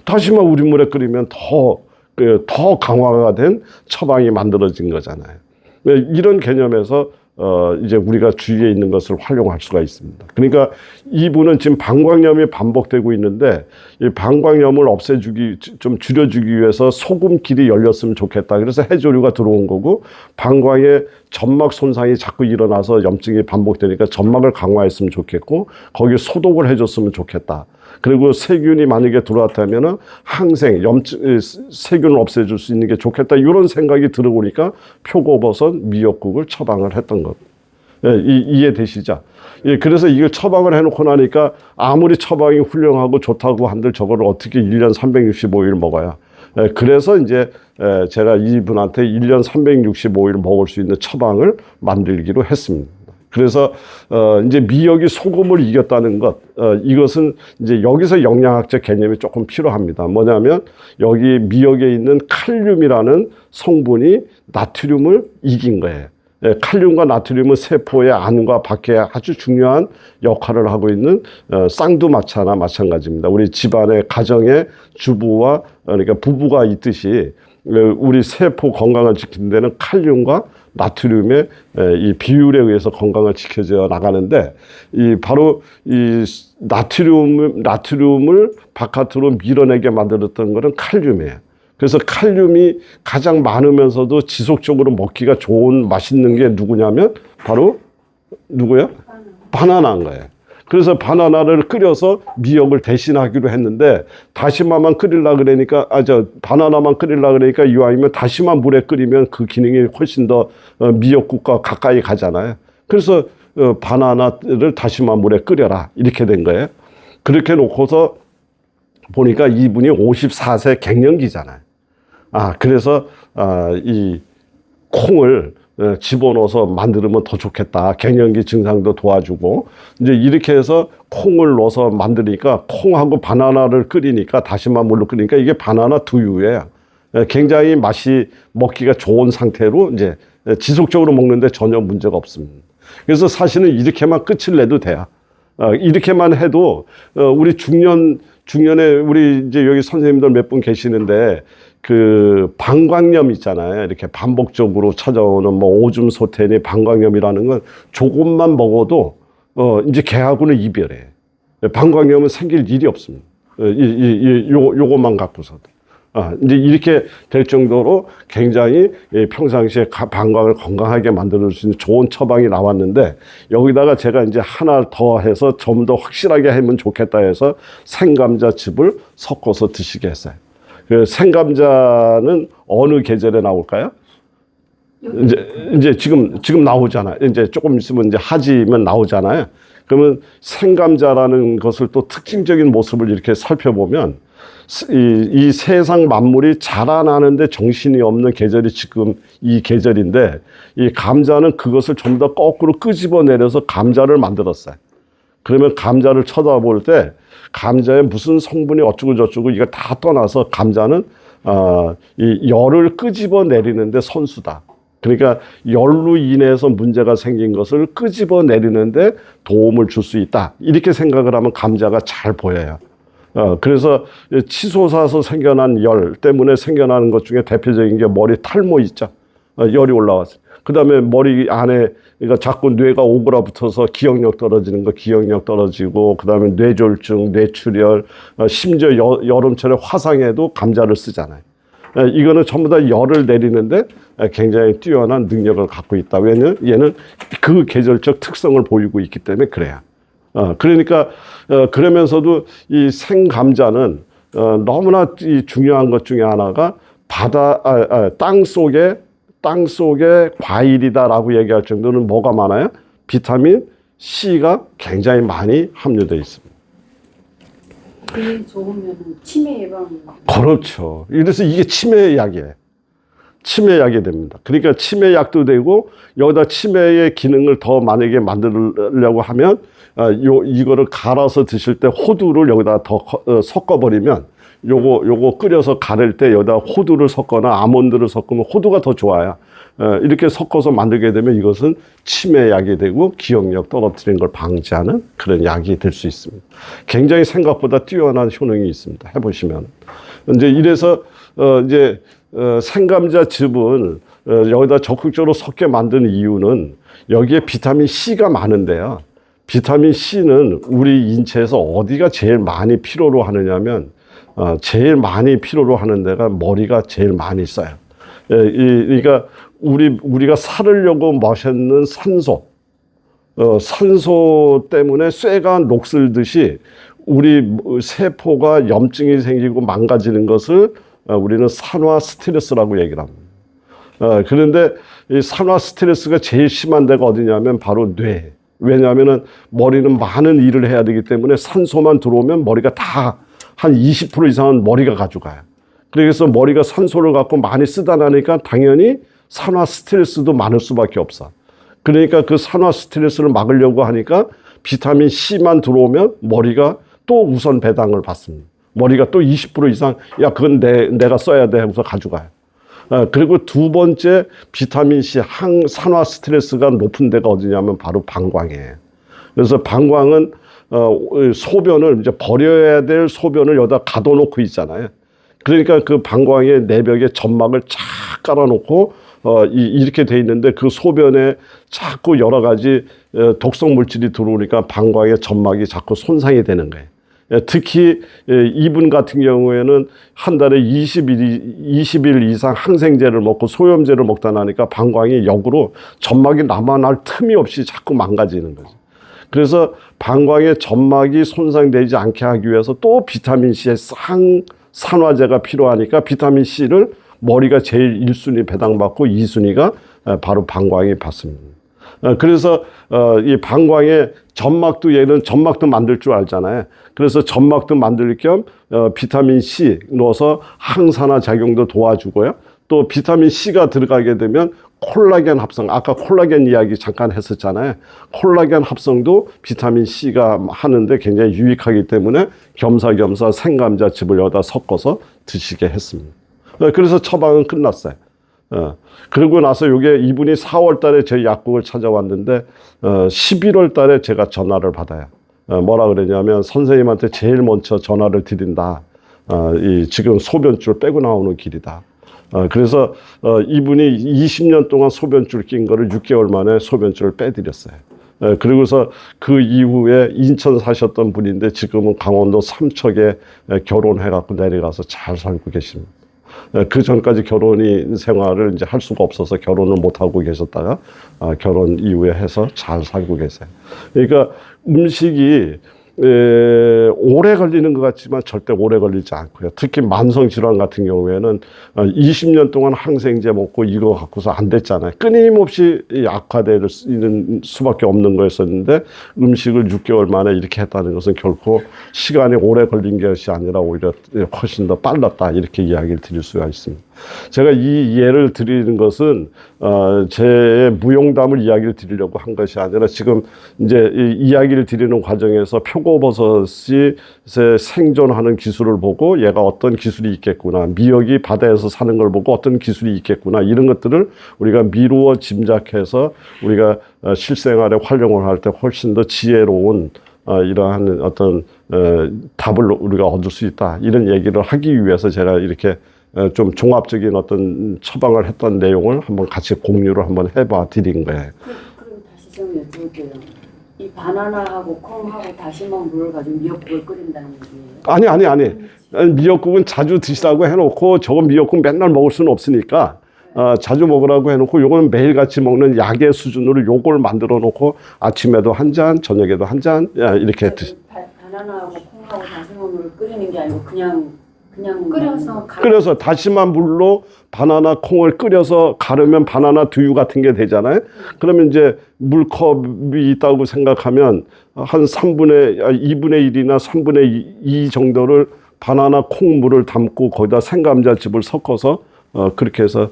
다시마 우린물에 끓이면 더 강화가 된 처방이 만들어진 거잖아요. 이런 개념에서 이제 우리가 주위에 있는 것을 활용할 수가 있습니다. 그러니까 이분은 지금 방광염이 반복되고 있는데 이 방광염을 좀 줄여주기 위해서 소금길이 열렸으면 좋겠다. 그래서 해조류가 들어온 거고 방광에 점막 손상이 자꾸 일어나서 염증이 반복되니까 점막을 강화했으면 좋겠고 거기에 소독을 해줬으면 좋겠다. 그리고 세균이 만약에 들어왔다면은 세균을 없애줄 수 있는 게 좋겠다. 이런 생각이 들어오니까 표고버섯 미역국을 처방을 했던 것. 예, 이해되시죠? 예, 그래서 이걸 처방을 해놓고 나니까 아무리 처방이 훌륭하고 좋다고 한들 저거를 어떻게 1년 365일 먹어야. 예, 그래서 이제 제가 이분한테 1년 365일 먹을 수 있는 처방을 만들기로 했습니다. 그래서 이제 미역이 소금을 이겼다는 것, 이것은 이제 여기서 영양학적 개념이 조금 필요합니다. 뭐냐면 여기 미역에 있는 칼륨이라는 성분이 나트륨을 이긴 거예요. 예, 칼륨과 나트륨은 세포의 안과 밖에 아주 중요한 역할을 하고 있는 쌍두마차나 마찬가지입니다. 우리 집안의 가정의 주부와 그러니까 부부가 있듯이 우리 세포 건강을 지키는 데는 칼륨과 나트륨의 이 비율에 의해서 건강을 지켜져 나가는데 바로 이 나트륨을 바깥으로 밀어내게 만들었던 것은 칼륨이에요. 그래서 칼륨이 가장 많으면서도 지속적으로 먹기가 좋은 맛있는 게 누구냐면 바로 누구요? 바나나인 거예요. 그래서 바나나를 끓여서 미역을 대신하기로 했는데 다시마만 끓이려 그러니까 바나나만 끓이려 그러니까 이왕이면 다시마 물에 끓이면 그 기능이 훨씬 더 미역국과 가까이 가잖아요. 그래서 바나나를 다시마 물에 끓여라 이렇게 된 거예요. 그렇게 놓고서 보니까 이분이 54세 갱년기잖아요. 그래서 이 콩을 집어넣어서 만들면 더 좋겠다. 갱년기 증상도 도와주고 이제 이렇게 해서 콩을 넣어서 만드니까 콩하고 바나나를 끓이니까 다시마 물로 끓이니까 이게 바나나 두유예요. 굉장히 맛이 먹기가 좋은 상태로 이제 지속적으로 먹는데 전혀 문제가 없습니다. 그래서 사실은 이렇게만 끝을 내도 돼요. 이렇게만 해도 우리 중년에 우리 이제 여기 선생님들 몇 분 계시는데 그 방광염 있잖아요. 이렇게 반복적으로 찾아오는 뭐 오줌 소태니 방광염이라는 건 조금만 먹어도 이제 걔하고는 이별해. 방광염은 생길 일이 없습니다. 요것만 갖고서도. 이제 이렇게 될 정도로 굉장히 평상시에 방광을 건강하게 만들 수 있는 좋은 처방이 나왔는데 여기다가 제가 이제 하나 더 해서 좀 더 확실하게 하면 좋겠다 해서 생감자즙을 섞어서 드시게 했어요. 그 생감자는 어느 계절에 나올까요? 이제 지금 나오잖아요. 이제 조금 있으면 이제 하지면 나오잖아요. 그러면 생감자라는 것을 또 특징적인 모습을 이렇게 살펴보면 이 세상 만물이 자라나는데 정신이 없는 계절이 지금 이 계절인데 이 감자는 그것을 좀 더 거꾸로 끄집어내려서 감자를 만들었어요. 그러면 감자를 쳐다볼 때 감자에 무슨 성분이 어쩌고 저쩌고 이거 다 떠나서 감자는 이 열을 끄집어내리는데 선수다. 그러니까 열로 인해서 문제가 생긴 것을 끄집어내리는데 도움을 줄 수 있다. 이렇게 생각을 하면 감자가 잘 보여요. 그래서 치솟아서 생겨난 열 때문에 생겨나는 것 중에 대표적인 게 머리 탈모 있죠. 열이 올라왔어요. 그 다음에 머리 안에 그러니까 자꾸 뇌가 오그라붙어서 기억력 떨어지는 거 기억력 떨어지고 그 다음에 뇌졸중, 뇌출혈, 심지어 여름철에 화상에도 감자를 쓰잖아요. 이거는 전부 다 열을 내리는데 굉장히 뛰어난 능력을 갖고 있다. 왜냐면 얘는 그 계절적 특성을 보이고 있기 때문에 그래요. 그러니까 그러면서도 이 생감자는 너무나 이 중요한 것 중에 하나가 땅 속에 과일이다라고 얘기할 정도는 뭐가 많아요? 비타민 C가 굉장히 많이 함유되어 있습니다. 그게 좋으면 치매 예방. 그렇죠. 그래서 이게 치매 약이에요. 치매 약이 됩니다. 그러니까 치매 약도 되고 여기다 치매의 기능을 더 만약에 만들려고 하면 이거를 갈아서 드실 때 호두를 여기다 더 섞어버리면 요거 끓여서 가를 때 여기다 호두를 섞거나 아몬드를 섞으면 호두가 더 좋아요. 이렇게 섞어서 만들게 되면 이것은 치매 약이 되고 기억력 떨어뜨리는 걸 방지하는 그런 약이 될 수 있습니다. 굉장히 생각보다 뛰어난 효능이 있습니다. 해보시면. 이제 이래서 이제 생감자즙은 여기다 적극적으로 섞게 만드는 이유는 여기에 비타민 C가 많은데요. 비타민 C는 우리 인체에서 어디가 제일 많이 필요로 하느냐면 제일 많이 필요로 하는 데가 머리가 제일 많이 써요. 그러니까 우리가 살으려고 마시는 산소 때문에 쇠가 녹슬듯이 우리 세포가 염증이 생기고 망가지는 것을 우리는 산화 스트레스라고 얘기를 합니다. 그런데 이 산화 스트레스가 제일 심한 데가 어디냐면 바로 뇌. 왜냐하면은 머리는 많은 일을 해야 되기 때문에 산소만 들어오면 머리가 다 한 20% 이상은 머리가 가져가요. 그래서 머리가 산소를 갖고 많이 쓰다 나니까 당연히 산화 스트레스도 많을 수밖에 없어. 그러니까 그 산화 스트레스를 막으려고 하니까 비타민 C만 들어오면 머리가 또 우선 배당을 받습니다. 머리가 또 20% 이상, 야, 그건 내가 써야 돼 하고서 가져가요. 그리고 두 번째 비타민 C 항산화 스트레스가 높은 데가 어디냐면 바로 방광이에요. 그래서 방광은 소변을 이제 버려야 될 소변을 여기다 가둬놓고 있잖아요. 그러니까 그 방광의 내벽에 점막을 쫙 깔아놓고 이렇게 돼 있는데 그 소변에 자꾸 여러 가지 독성 물질이 들어오니까 방광의 점막이 자꾸 손상이 되는 거예요. 특히 이분 같은 경우에는 한 달에 20일 이상 항생제를 먹고 소염제를 먹다 나니까 방광이 역으로 점막이 남아날 틈이 없이 자꾸 망가지는 거죠. 그래서 방광의 점막이 손상되지 않게 하기 위해서 또 비타민C의 산화제가 필요하니까 비타민C를 머리가 제일 1순위 배당받고 2순위가 바로 방광이 받습니다. 그래서 이 방광에 점막도 얘는 점막도 만들 줄 알잖아요. 그래서 점막도 만들 겸 비타민 C 넣어서 항산화 작용도 도와주고요. 또 비타민 C가 들어가게 되면 콜라겐 합성, 아까 콜라겐 이야기 잠깐 했었잖아요. 콜라겐 합성도 비타민 C가 하는데 굉장히 유익하기 때문에 겸사겸사 생감자칩을 여기다 섞어서 드시게 했습니다. 그래서 처방은 끝났어요. 그러고 나서 이분이 4월 달에 저희 약국을 찾아왔는데 11월 달에 제가 전화를 받아요. 뭐라 그러냐면 선생님한테 제일 먼저 전화를 드린다. 지금 소변줄 빼고 나오는 길이다. 그래서 이분이 20년 동안 소변줄 낀 거를 6개월 만에 소변줄을 빼드렸어요. 그리고서 그 이후에 인천 사셨던 분인데 지금은 강원도 삼척에 결혼해갖고 내려가서 잘 살고 계십니다. 그 전까지 결혼이 생활을 이제 할 수가 없어서 결혼을 못 하고 계셨다가 결혼 이후에 해서 잘 살고 계세요. 그러니까 음식이 오래 걸리는 것 같지만 절대 오래 걸리지 않고요. 특히 만성 질환 같은 경우에는 20년 동안 항생제 먹고 이거 갖고서 안 됐잖아요. 끊임없이 악화되는 수밖에 없는 거였었는데 음식을 6개월 만에 이렇게 했다는 것은 결코 시간이 오래 걸린 것이 아니라 오히려 훨씬 더 빨랐다 이렇게 이야기를 드릴 수가 있습니다. 제가 이 예를 드리는 것은 제 무용담을 이야기를 드리려고 한 것이 아니라 지금 이제 이야기를 드리는 과정에서 표고버섯이 생존하는 기술을 보고 얘가 어떤 기술이 있겠구나, 미역이 바다에서 사는 걸 보고 어떤 기술이 있겠구나, 이런 것들을 우리가 미루어 짐작해서 우리가 실생활에 활용을 할 때 훨씬 더 지혜로운 이러한 어떤 답을 우리가 얻을 수 있다, 이런 얘기를 하기 위해서 제가 이렇게 좀 종합적인 어떤 처방을 했던 내용을 한번 같이 공유를 한번 해봐 드린 거예요. 그럼 다시 좀 여쭤볼게요. 이 바나나하고 콩하고 다시마 물을 가지고 미역국을 끓인다는 얘기예요? 아니. 미역국은 자주 드시라고 해놓고 저건 미역국 맨날 먹을 수는 없으니까 자주 먹으라고 해놓고 요거는 매일같이 먹는 약의 수준으로 요걸 만들어 놓고 아침에도 한 잔, 저녁에도 한 잔 이렇게 드시. 바나나하고 콩하고 다시마 물을 끓이는 게 아니고 그냥 끓여서 다시마 물로 바나나 콩을 끓여서 가르면 바나나 두유 같은 게 되잖아요. 그러면 이제 물컵이 있다고 생각하면 한 2분의 1이나 3분의 2 정도를 바나나 콩물을 담고 거기다 생감자칩을 섞어서 그렇게 해서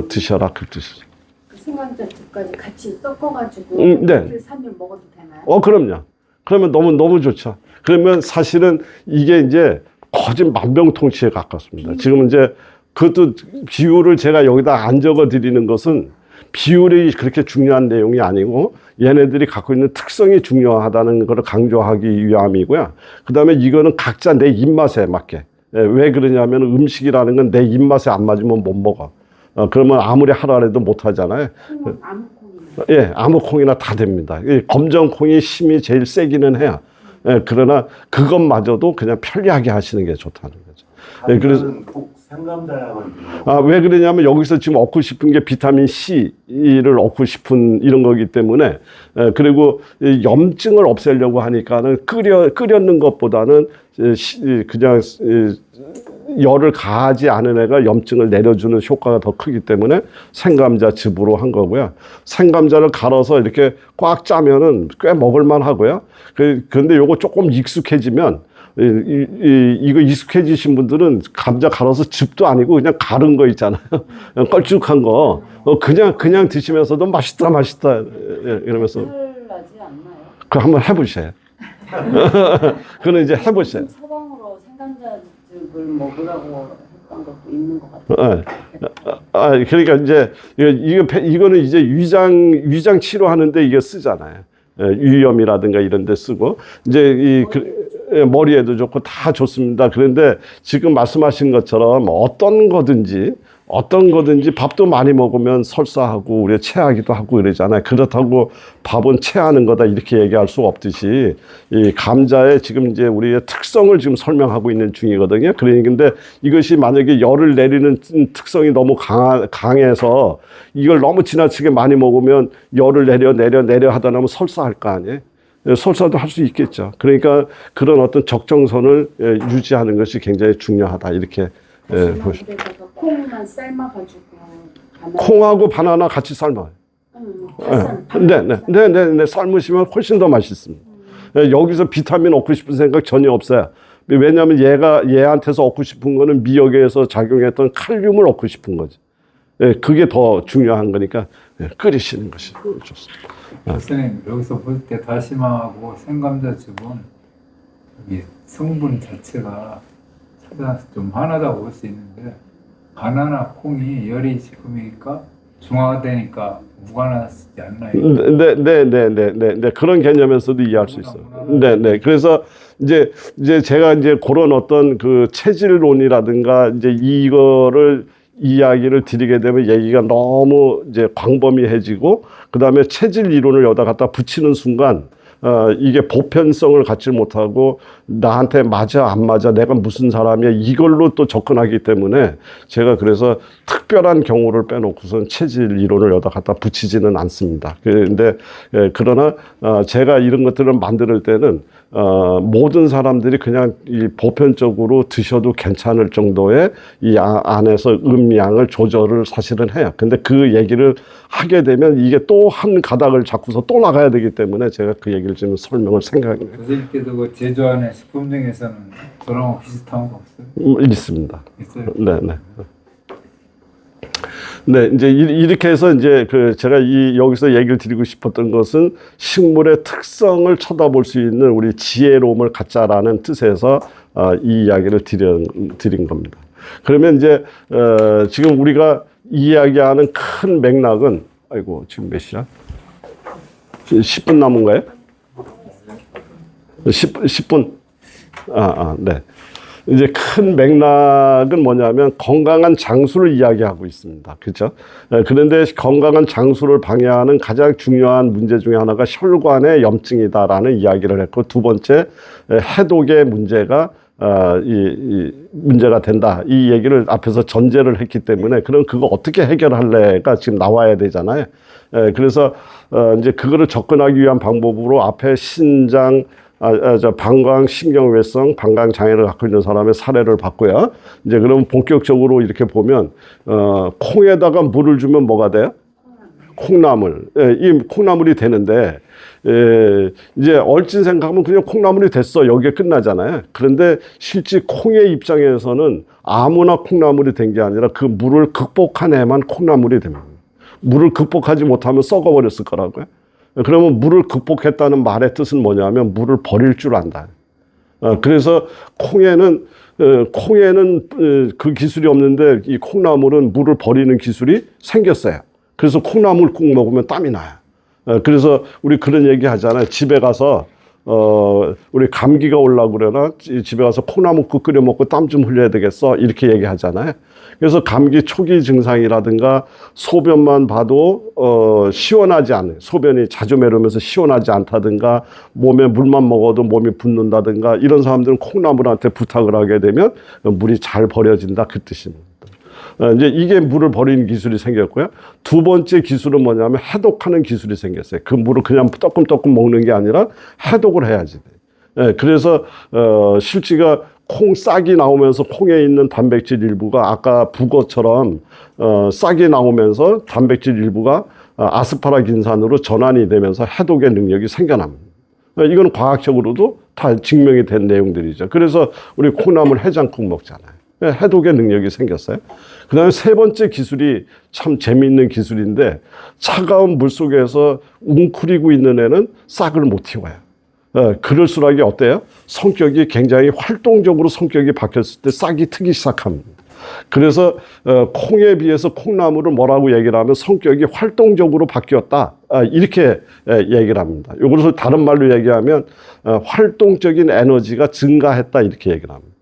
드셔라 그 뜻이죠. 그 생감자칩까지 같이 섞어가지고 네. 그 3일 먹어도 되나요? 그럼요. 그러면 너무 좋죠. 그러면 사실은 이게 이제 거짓 만병통치에 가깝습니다. 지금 이제 그것도 비율을 제가 여기다 안 적어 드리는 것은 비율이 그렇게 중요한 내용이 아니고 얘네들이 갖고 있는 특성이 중요하다는 것을 강조하기 위함이고요. 그 다음에 이거는 각자 내 입맛에 맞게. 왜 그러냐면 음식이라는 건 내 입맛에 안 맞으면 못 먹어. 그러면 아무리 하라 해도 못 하잖아요. 콩은 아무 콩이나? 예, 아무 콩이나 다 됩니다. 검정 콩이 힘이 제일 세기는 해요. 예, 그러나 그것마저도 그냥 편리하게 하시는 게 좋다는 거죠. 예, 그래서 꼭 생감자야만. 왜 그러냐면 여기서 지금 얻고 싶은 게 비타민 C를 얻고 싶은 이런 거기 때문에 그리고 염증을 없애려고 하니까는 끓였는 것보다는 그냥 열을 가하지 않은 애가 염증을 내려주는 효과가 더 크기 때문에 생감자즙으로 한 거고요. 생감자를 갈아서 이렇게 꽉 짜면은 꽤 먹을만 하고요. 그런데 요거 조금 익숙해지면 이거 익숙해지신 분들은 감자 갈아서 즙도 아니고 그냥 갈은 거 있잖아요. 걸쭉한 거. 그냥 드시면서도 맛있다, 맛있다. 이러면서. 나지 않나요? 그거 한번 해보세요. 그거는 이제 해보세요. 서방으로 생감자즙을 먹으라고 했던 것도 있는 것 같아요. 그러니까 이제 이거는 이제 위장 치료하는데 이게 쓰잖아요. 위염이라든가 이런 데 쓰고 이제 머리에도 좋고 다 좋습니다. 그런데 지금 말씀하신 것처럼 어떤 거든지 밥도 많이 먹으면 설사하고 우리가 체하기도 하고 이러잖아요. 그렇다고 밥은 체하는 거다 이렇게 얘기할 수 없듯이 이 감자의 지금 이제 우리의 특성을 지금 설명하고 있는 중이거든요. 그런데 이것이 만약에 열을 내리는 특성이 너무 강해서 이걸 너무 지나치게 많이 먹으면 열을 내려 하다 보면 설사할 거 아니에요. 설사도 할 수 있겠죠. 그러니까 그런 어떤 적정선을 유지하는 것이 굉장히 중요하다 이렇게 보시죠. 콩만 삶아가지고 콩하고 바나나 같이 삶아요. 네. 삶으시면 훨씬 더 맛있습니다. 여기서 비타민 얻고 싶은 생각 전혀 없어요. 왜냐하면 얘한테서 얻고 싶은 거는 미역에서 작용했던 칼륨을 얻고 싶은 거죠. 그게 더 중요한 거니까 끓이시는 것이 좋습니다. 선생님, 여기서 볼 때 다시마하고 생감자즙은 이 성분 자체가 찾아서 좀 환하다고 볼 수 있는데 바나나, 콩이 열이 식으니까 중화되니까 무관하지 않나요? 네. 그런 개념에서도 이해할 수 있어요. 네. 그래서 이제 제가 이제 그런 어떤 그 체질론이라든가 이제 이거를 이야기를 드리게 되면 얘기가 너무 이제 광범위해지고 그 다음에 체질 이론을 여기다 갖다 붙이는 순간 이게 보편성을 갖지 못하고 나한테 맞아 안 맞아 내가 무슨 사람이야 이걸로 또 접근하기 때문에 제가 그래서 특별한 경우를 빼놓고선 체질 이론을 여기다 갖다 붙이지는 않습니다. 그런데 그러나 제가 이런 것들을 만들 때는 모든 사람들이 그냥 이 보편적으로 드셔도 괜찮을 정도의 이 안에서 음양을 조절을 사실은 해요. 근데 그 얘기를 하게 되면 이게 또 한 가닥을 잡고서 또 나가야 되기 때문에 제가 그 얘기를 지금 설명을 생각해요. 선생님께도 그 제조하는 식품 중에서는 저랑 비슷한 거 없어요? 있습니다. 있어요? 네, 이제 이렇게 해서 이제 제가 여기서 얘기를 드리고 싶었던 것은 식물의 특성을 쳐다볼 수 있는 우리 지혜로움을 갖자라는 뜻에서 이 이야기를 드린 겁니다. 그러면 이제 지금 우리가 이야기하는 큰 맥락은 아이고 지금 몇 시야? 10분 남은 거예요? 10분? 네. 이제 큰 맥락은 뭐냐면 건강한 장수를 이야기하고 있습니다. 그렇죠? 그런데 건강한 장수를 방해하는 가장 중요한 문제 중에 하나가 혈관의 염증이다라는 이야기를 했고 두 번째 해독의 문제가 문제가 된다. 이 얘기를 앞에서 전제를 했기 때문에 그럼 그거 어떻게 해결할래가 지금 나와야 되잖아요. 그래서 이제 그거를 접근하기 위한 방법으로 앞에 신장 방광 신경외성 방광 장애를 갖고 있는 사람의 사례를 봤고요. 이제 그러면 본격적으로 이렇게 보면 콩에다가 물을 주면 뭐가 돼요? 콩나물. 이 콩나물이 되는데 이제 얼진 생각하면 그냥 콩나물이 됐어. 여기에 끝나잖아요. 그런데 실제 콩의 입장에서는 아무나 콩나물이 된 게 아니라 그 물을 극복한 애만 콩나물이 됩니다. 물을 극복하지 못하면 썩어버렸을 거라고요. 그러면 물을 극복했다는 말의 뜻은 뭐냐면 물을 버릴 줄 안다. 그래서 콩에는 그 기술이 없는데 이 콩나물은 물을 버리는 기술이 생겼어요. 그래서 콩나물 국 먹으면 땀이 나요. 그래서 우리 그런 얘기 하잖아요. 집에 가서 우리 감기가 올라고 그러나 집에 가서 콩나물국 끓여 먹고 땀 좀 흘려야 되겠어 이렇게 얘기하잖아요. 그래서 감기 초기 증상이라든가 소변만 봐도 시원하지 않아요. 소변이 자주 매르면서 시원하지 않다든가 몸에 물만 먹어도 몸이 붓는다든가 이런 사람들은 콩나물한테 부탁을 하게 되면 물이 잘 버려진다 그 뜻입니다. 이제 이게 물을 버리는 기술이 생겼고요. 두 번째 기술은 뭐냐면 해독하는 기술이 생겼어요. 그 물을 그냥 떠끔떠끔 먹는 게 아니라 해독을 해야지 돼. 그래서 실제가 콩 싹이 나오면서 콩에 있는 단백질 일부가 아까 북어처럼 싹이 나오면서 단백질 일부가 아스파라긴산으로 전환이 되면서 해독의 능력이 생겨납니다. 이건 과학적으로도 다 증명이 된 내용들이죠. 그래서 우리 콩나물 해장국 먹잖아요. 해독의 능력이 생겼어요. 그 다음에 세 번째 기술이 참 재미있는 기술인데 차가운 물 속에서 웅크리고 있는 애는 싹을 못 틔워요. 그럴수록이 어때요? 성격이 굉장히 활동적으로 성격이 바뀌었을 때 싹이 트기 시작합니다. 그래서 콩에 비해서 콩나물을 뭐라고 얘기를 하면 성격이 활동적으로 바뀌었다. 이렇게 얘기를 합니다. 이것을 다른 말로 얘기하면 활동적인 에너지가 증가했다 이렇게 얘기를 합니다.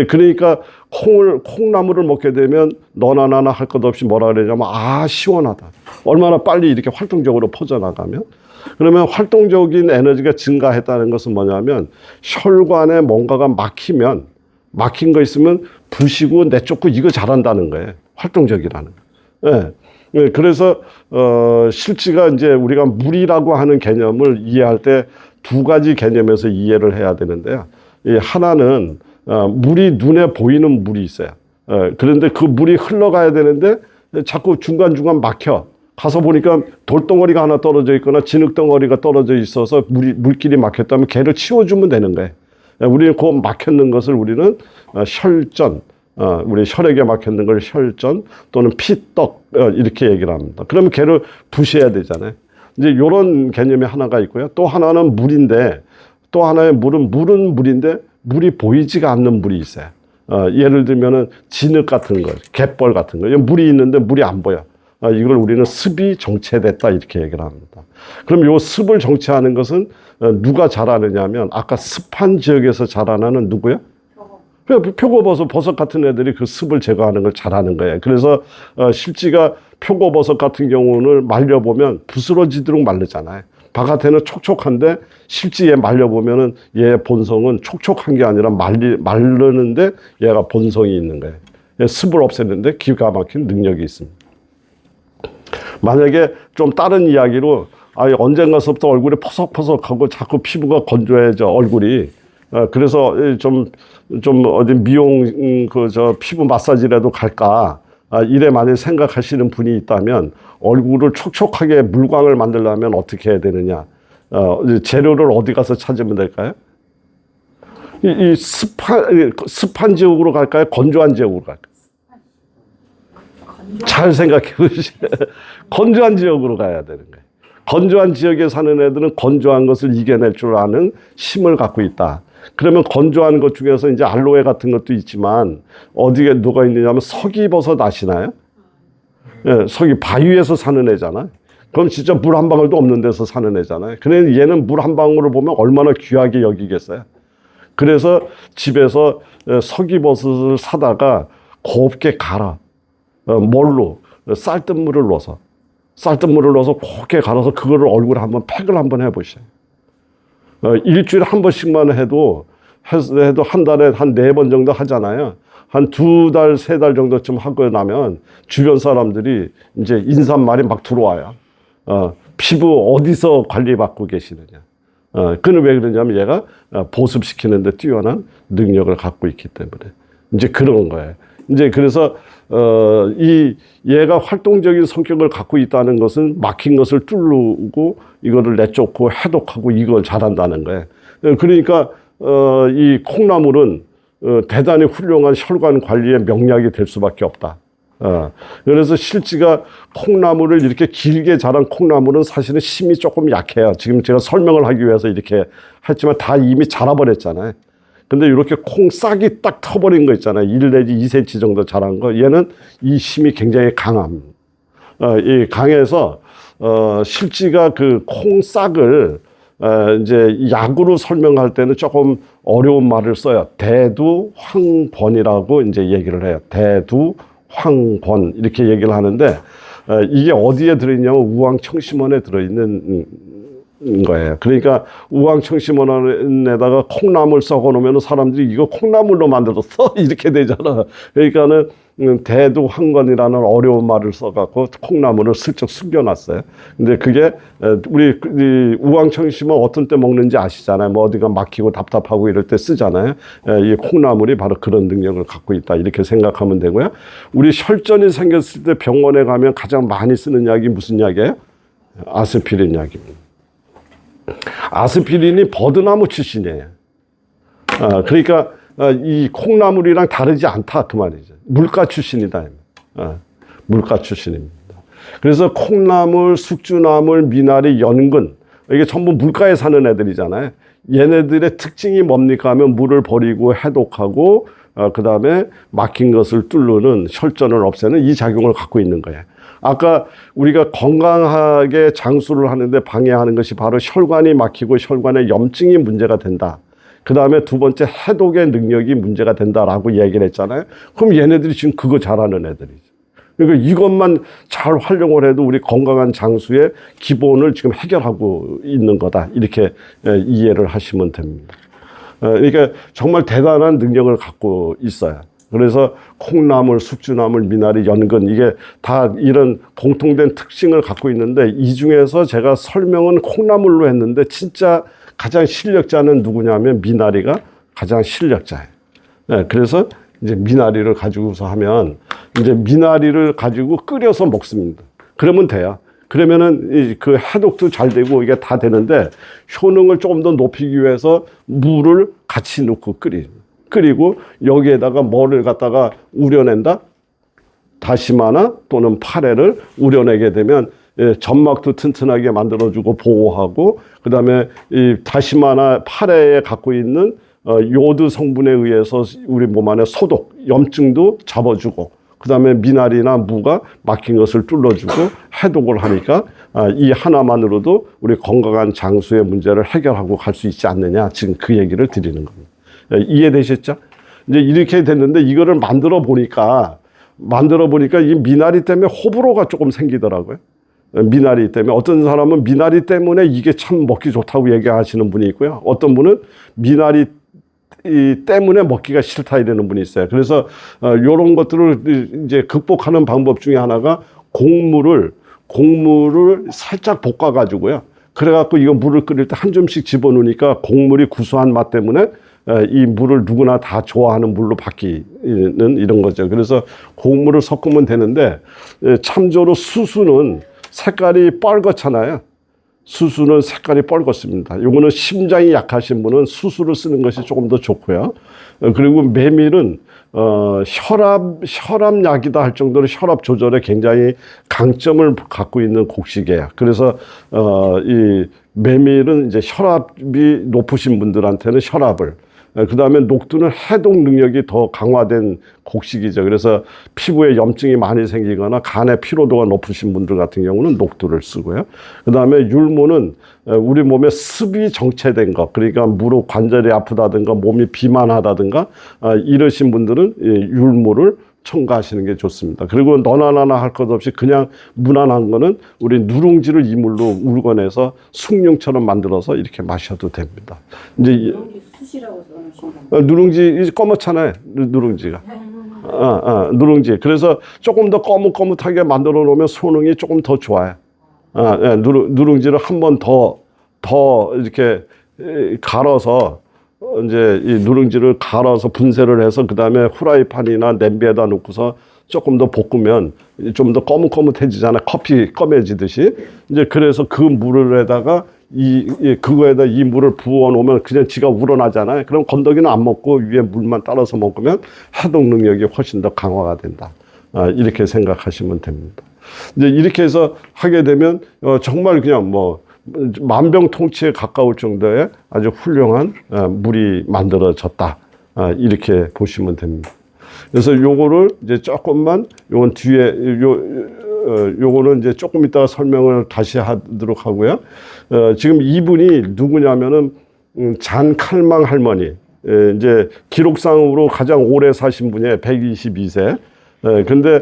그러니까 콩나물을 먹게 되면 너나 나나 할 것 없이 뭐라 그러냐면 시원하다. 얼마나 빨리 이렇게 활동적으로 퍼져나가면 그러면 활동적인 에너지가 증가했다는 것은 뭐냐면 혈관에 뭔가가 막힌 거 있으면 부시고 내쫓고 이거 잘한다는 거예요. 활동적이라는 거. 예. 그래서 실제가 이제 우리가 물이라고 하는 개념을 이해할 때 두 가지 개념에서 이해를 해야 되는데요. 하나는 물이 눈에 보이는 물이 있어요. 그런데 그 물이 흘러가야 되는데 자꾸 중간중간 막혀. 가서 보니까 돌덩어리가 하나 떨어져 있거나 진흙덩어리가 떨어져 있어서 물길이 막혔다면 걔를 치워주면 되는 거예요. 우리는 그 막혔는 것을 우리는 혈전, 우리 혈액에 막혔는 걸 혈전 또는 피떡 이렇게 얘기를 합니다. 그러면 걔를 부셔야 되잖아요. 이제 이런 개념이 하나가 있고요. 또 하나는 물인데 또 하나의 물은 물인데 물이 보이지가 않는 물이 있어요. 예를 들면은 진흙 같은 거, 갯벌 같은 거. 물이 있는데 물이 안 보여. 이걸 우리는 습이 정체됐다 이렇게 얘기를 합니다. 그럼 이 습을 정체하는 것은 누가 자라느냐면 아까 습한 지역에서 자라나는 누구요? 표고버섯, 버섯 같은 애들이 그 습을 제거하는 걸 잘하는 거예요. 그래서 실지가 표고버섯 같은 경우는 말려보면 부스러지도록 마르잖아요. 바깥에는 촉촉한데 실지에 말려보면은 얘의 본성은 촉촉한 게 아니라 마르는데 얘가 본성이 있는 거예요. 습을 없애는데 기가 막힌 능력이 있습니다. 만약에 좀 다른 이야기로 언젠가서부터 얼굴이 퍼석퍼석하고 자꾸 피부가 건조해져 얼굴이 그래서 좀 어디 미용 피부 마사지라도 갈까 이래 만약 생각하시는 분이 있다면 얼굴을 촉촉하게 물광을 만들려면 어떻게 해야 되느냐 재료를 어디 가서 찾으면 될까요? 이 습한 지역으로 갈까요? 건조한 지역으로 갈까요? 잘 생각해 보시죠. 건조한 지역으로 가야 되는 거예요. 건조한 지역에 사는 애들은 건조한 것을 이겨낼 줄 아는 힘을 갖고 있다. 그러면 건조한 것 중에서 이제 알로에 같은 것도 있지만 어디에 누가 있느냐면 서기버섯 아시나요? 예, 서기 바위에서 사는 애잖아요. 그럼 진짜 물 한 방울도 없는 데서 사는 애잖아요. 그래 얘는 물 한 방울을 보면 얼마나 귀하게 여기겠어요. 그래서 집에서 서기버섯을 사다가 곱게 갈아. 뭘로? 쌀뜨물을 넣어서 곱게 갈아서 그거를 얼굴에 한번 팩을 한번 해보세요. 일주일에 한 번씩만 해도 한 달에 한 4번 정도 하잖아요. 한 2달, 3달 정도쯤 하고 나면 주변 사람들이 이제 인사말이 막 들어와요. 피부 어디서 관리받고 계시느냐. 그는 왜 그러냐면 얘가 보습시키는데 뛰어난 능력을 갖고 있기 때문에. 이제 그런 거예요. 이제 그래서 얘가 활동적인 성격을 갖고 있다는 것은 막힌 것을 뚫고 이거를 내쫓고 해독하고 이걸 잘한다는 거예요. 그러니까 이 콩나물은 대단히 훌륭한 혈관 관리의 명약이 될 수밖에 없다. 그래서 실지가 콩나물을 이렇게 길게 자란 콩나물은 사실은 힘이 조금 약해요. 지금 제가 설명을 하기 위해서 이렇게 했지만 다 이미 자라버렸잖아요. 근데 이렇게 콩 싹이 딱 터버린 거 있잖아요. 1 내지 2cm 정도 자란 거. 얘는 이 힘이 굉장히 강합니다. 이 강해서, 실지가 그 콩 싹을, 이제 약으로 설명할 때는 조금 어려운 말을 써요. 대두황번이라고 이제 얘기를 해요. 대두황번. 이렇게 얘기를 하는데, 이게 어디에 들어있냐면 우황청심원에 들어있는 거예요. 그러니까 우황청심원에다가 콩나물 썩어 놓으면 사람들이 이거 콩나물로 만들었어? 이렇게 되잖아. 그러니까는 대두황건이라는 어려운 말을 써갖고 콩나물을 슬쩍 숨겨놨어요. 근데 그게 우리 우황청심원 어떤 때 먹는지 아시잖아요. 뭐 어디가 막히고 답답하고 이럴 때 쓰잖아요. 이 콩나물이 바로 그런 능력을 갖고 있다. 이렇게 생각하면 되고요. 우리 혈전이 생겼을 때 병원에 가면 가장 많이 쓰는 약이 무슨 약이에요? 아스피린 약입니다. 아스피린이 버드나무 출신이에요. 그러니까 이 콩나물이랑 다르지 않다 그 말이죠. 물가 출신이다. 물가 출신입니다. 그래서 콩나물, 숙주나물, 미나리, 연근 이게 전부 물가에 사는 애들이잖아요. 얘네들의 특징이 뭡니까 하면 물을 버리고 해독하고 그 다음에 막힌 것을 뚫는 혈전을 없애는 이 작용을 갖고 있는 거예요. 아까 우리가 건강하게 장수를 하는데 방해하는 것이 바로 혈관이 막히고 혈관에 염증이 문제가 된다. 그 다음에 두 번째 해독의 능력이 문제가 된다라고 얘기를 했잖아요. 그럼 얘네들이 지금 그거 잘하는 애들이죠. 그러니까 이것만 잘 활용을 해도 우리 건강한 장수의 기본을 지금 해결하고 있는 거다. 이렇게 이해를 하시면 됩니다. 그러니까 정말 대단한 능력을 갖고 있어요. 그래서 콩나물, 숙주나물, 미나리, 연근 이게 다 이런 공통된 특징을 갖고 있는데 이 중에서 제가 설명은 콩나물로 했는데 진짜 가장 실력자는 누구냐면 미나리가 가장 실력자예요. 그래서 이제 미나리를 가지고서 하면 이제 미나리를 가지고 끓여서 먹습니다. 그러면 돼요. 그러면은 그 해독도 잘 되고 이게 다 되는데 효능을 조금 더 높이기 위해서 물을 같이 넣고 끓이고 여기에다가 뭐를 갖다가 우려낸다? 다시마나 또는 파래를 우려내게 되면 점막도 튼튼하게 만들어주고 보호하고 그 다음에 이 다시마나 파래에 갖고 있는 요드 성분에 의해서 우리 몸 안에 소독, 염증도 잡아주고 그 다음에 미나리나 무가 막힌 것을 뚫어주고 해독을 하니까 이 하나만으로도 우리 건강한 장수의 문제를 해결하고 갈 수 있지 않느냐 지금 그 얘기를 드리는 겁니다. 이해되셨죠? 이제 이렇게 됐는데 이거를 만들어 보니까 이 미나리 때문에 호불호가 조금 생기더라고요. 미나리 때문에 어떤 사람은 미나리 때문에 이게 참 먹기 좋다고 얘기하시는 분이 있고요. 어떤 분은 미나리 때문에 먹기가 싫다 이러는 분이 있어요. 그래서 이런 것들을 이제 극복하는 방법 중에 하나가 곡물을 살짝 볶아 가지고요. 그래갖고 이거 물을 끓일 때 한 줌씩 집어넣으니까 곡물이 구수한 맛 때문에 이 물을 누구나 다 좋아하는 물로 바뀌는 이런 거죠. 그래서 곡물을 섞으면 되는데 참조로 수수는 색깔이 빨갛잖아요. 수수는 색깔이 빨갛습니다. 요거는 심장이 약하신 분은 수수를 쓰는 것이 조금 더 좋고요. 그리고 메밀은 혈압약이다 할 정도로 혈압 조절에 굉장히 강점을 갖고 있는 곡식이에요. 그래서 이 메밀은 이제 혈압이 높으신 분들한테는 혈압을 그 다음에 녹두는 해독 능력이 더 강화된 곡식이죠. 그래서 피부에 염증이 많이 생기거나 간의 피로도가 높으신 분들 같은 경우는 녹두를 쓰고요. 그 다음에 율무는 우리 몸에 습이 정체된 것, 그러니까 무릎 관절이 아프다든가 몸이 비만하다든가 이러신 분들은 율무를 첨가하시는 게 좋습니다. 그리고 너나 나나 할 것 없이 그냥 무난한 거는 우리 누룽지를 이물로 울궈내서 숭늉처럼 만들어서 이렇게 마셔도 됩니다. 이제 누룽지 숯이라고 써놓으신 거. 누룽지 검었잖아요. 누룽지가. 누룽지. 그래서 조금 더 거뭇거뭇하게 만들어 놓으면 효능이 조금 더 좋아요. 누룽지를 한 번 더 이렇게 갈아서 이제 이 누룽지를 갈아서 분쇄를 해서 그 다음에 후라이팬이나 냄비에다 놓고서 조금 더 볶으면 좀 더 거뭇거뭇해지잖아. 커피 검해지듯이. 이제 그래서 그 물에다가 그거에다 이 물을 부어 놓으면 그냥 지가 우러나잖아요. 그럼 건더기는 안 먹고 위에 물만 따라서 먹으면 해독 능력이 훨씬 더 강화가 된다. 이렇게 생각하시면 됩니다. 이제 이렇게 해서 하게 되면 정말 그냥 뭐 만병통치에 가까울 정도의 아주 훌륭한 물이 만들어졌다. 이렇게 보시면 됩니다. 그래서 요거를 이제 조금만 요건 뒤에 요거는 이제 조금 이따가 설명을 다시 하도록 하고요. 지금 이분이 누구냐면은 잔칼망 할머니. 이제 기록상으로 가장 오래 사신 분이에요. 122세. 근데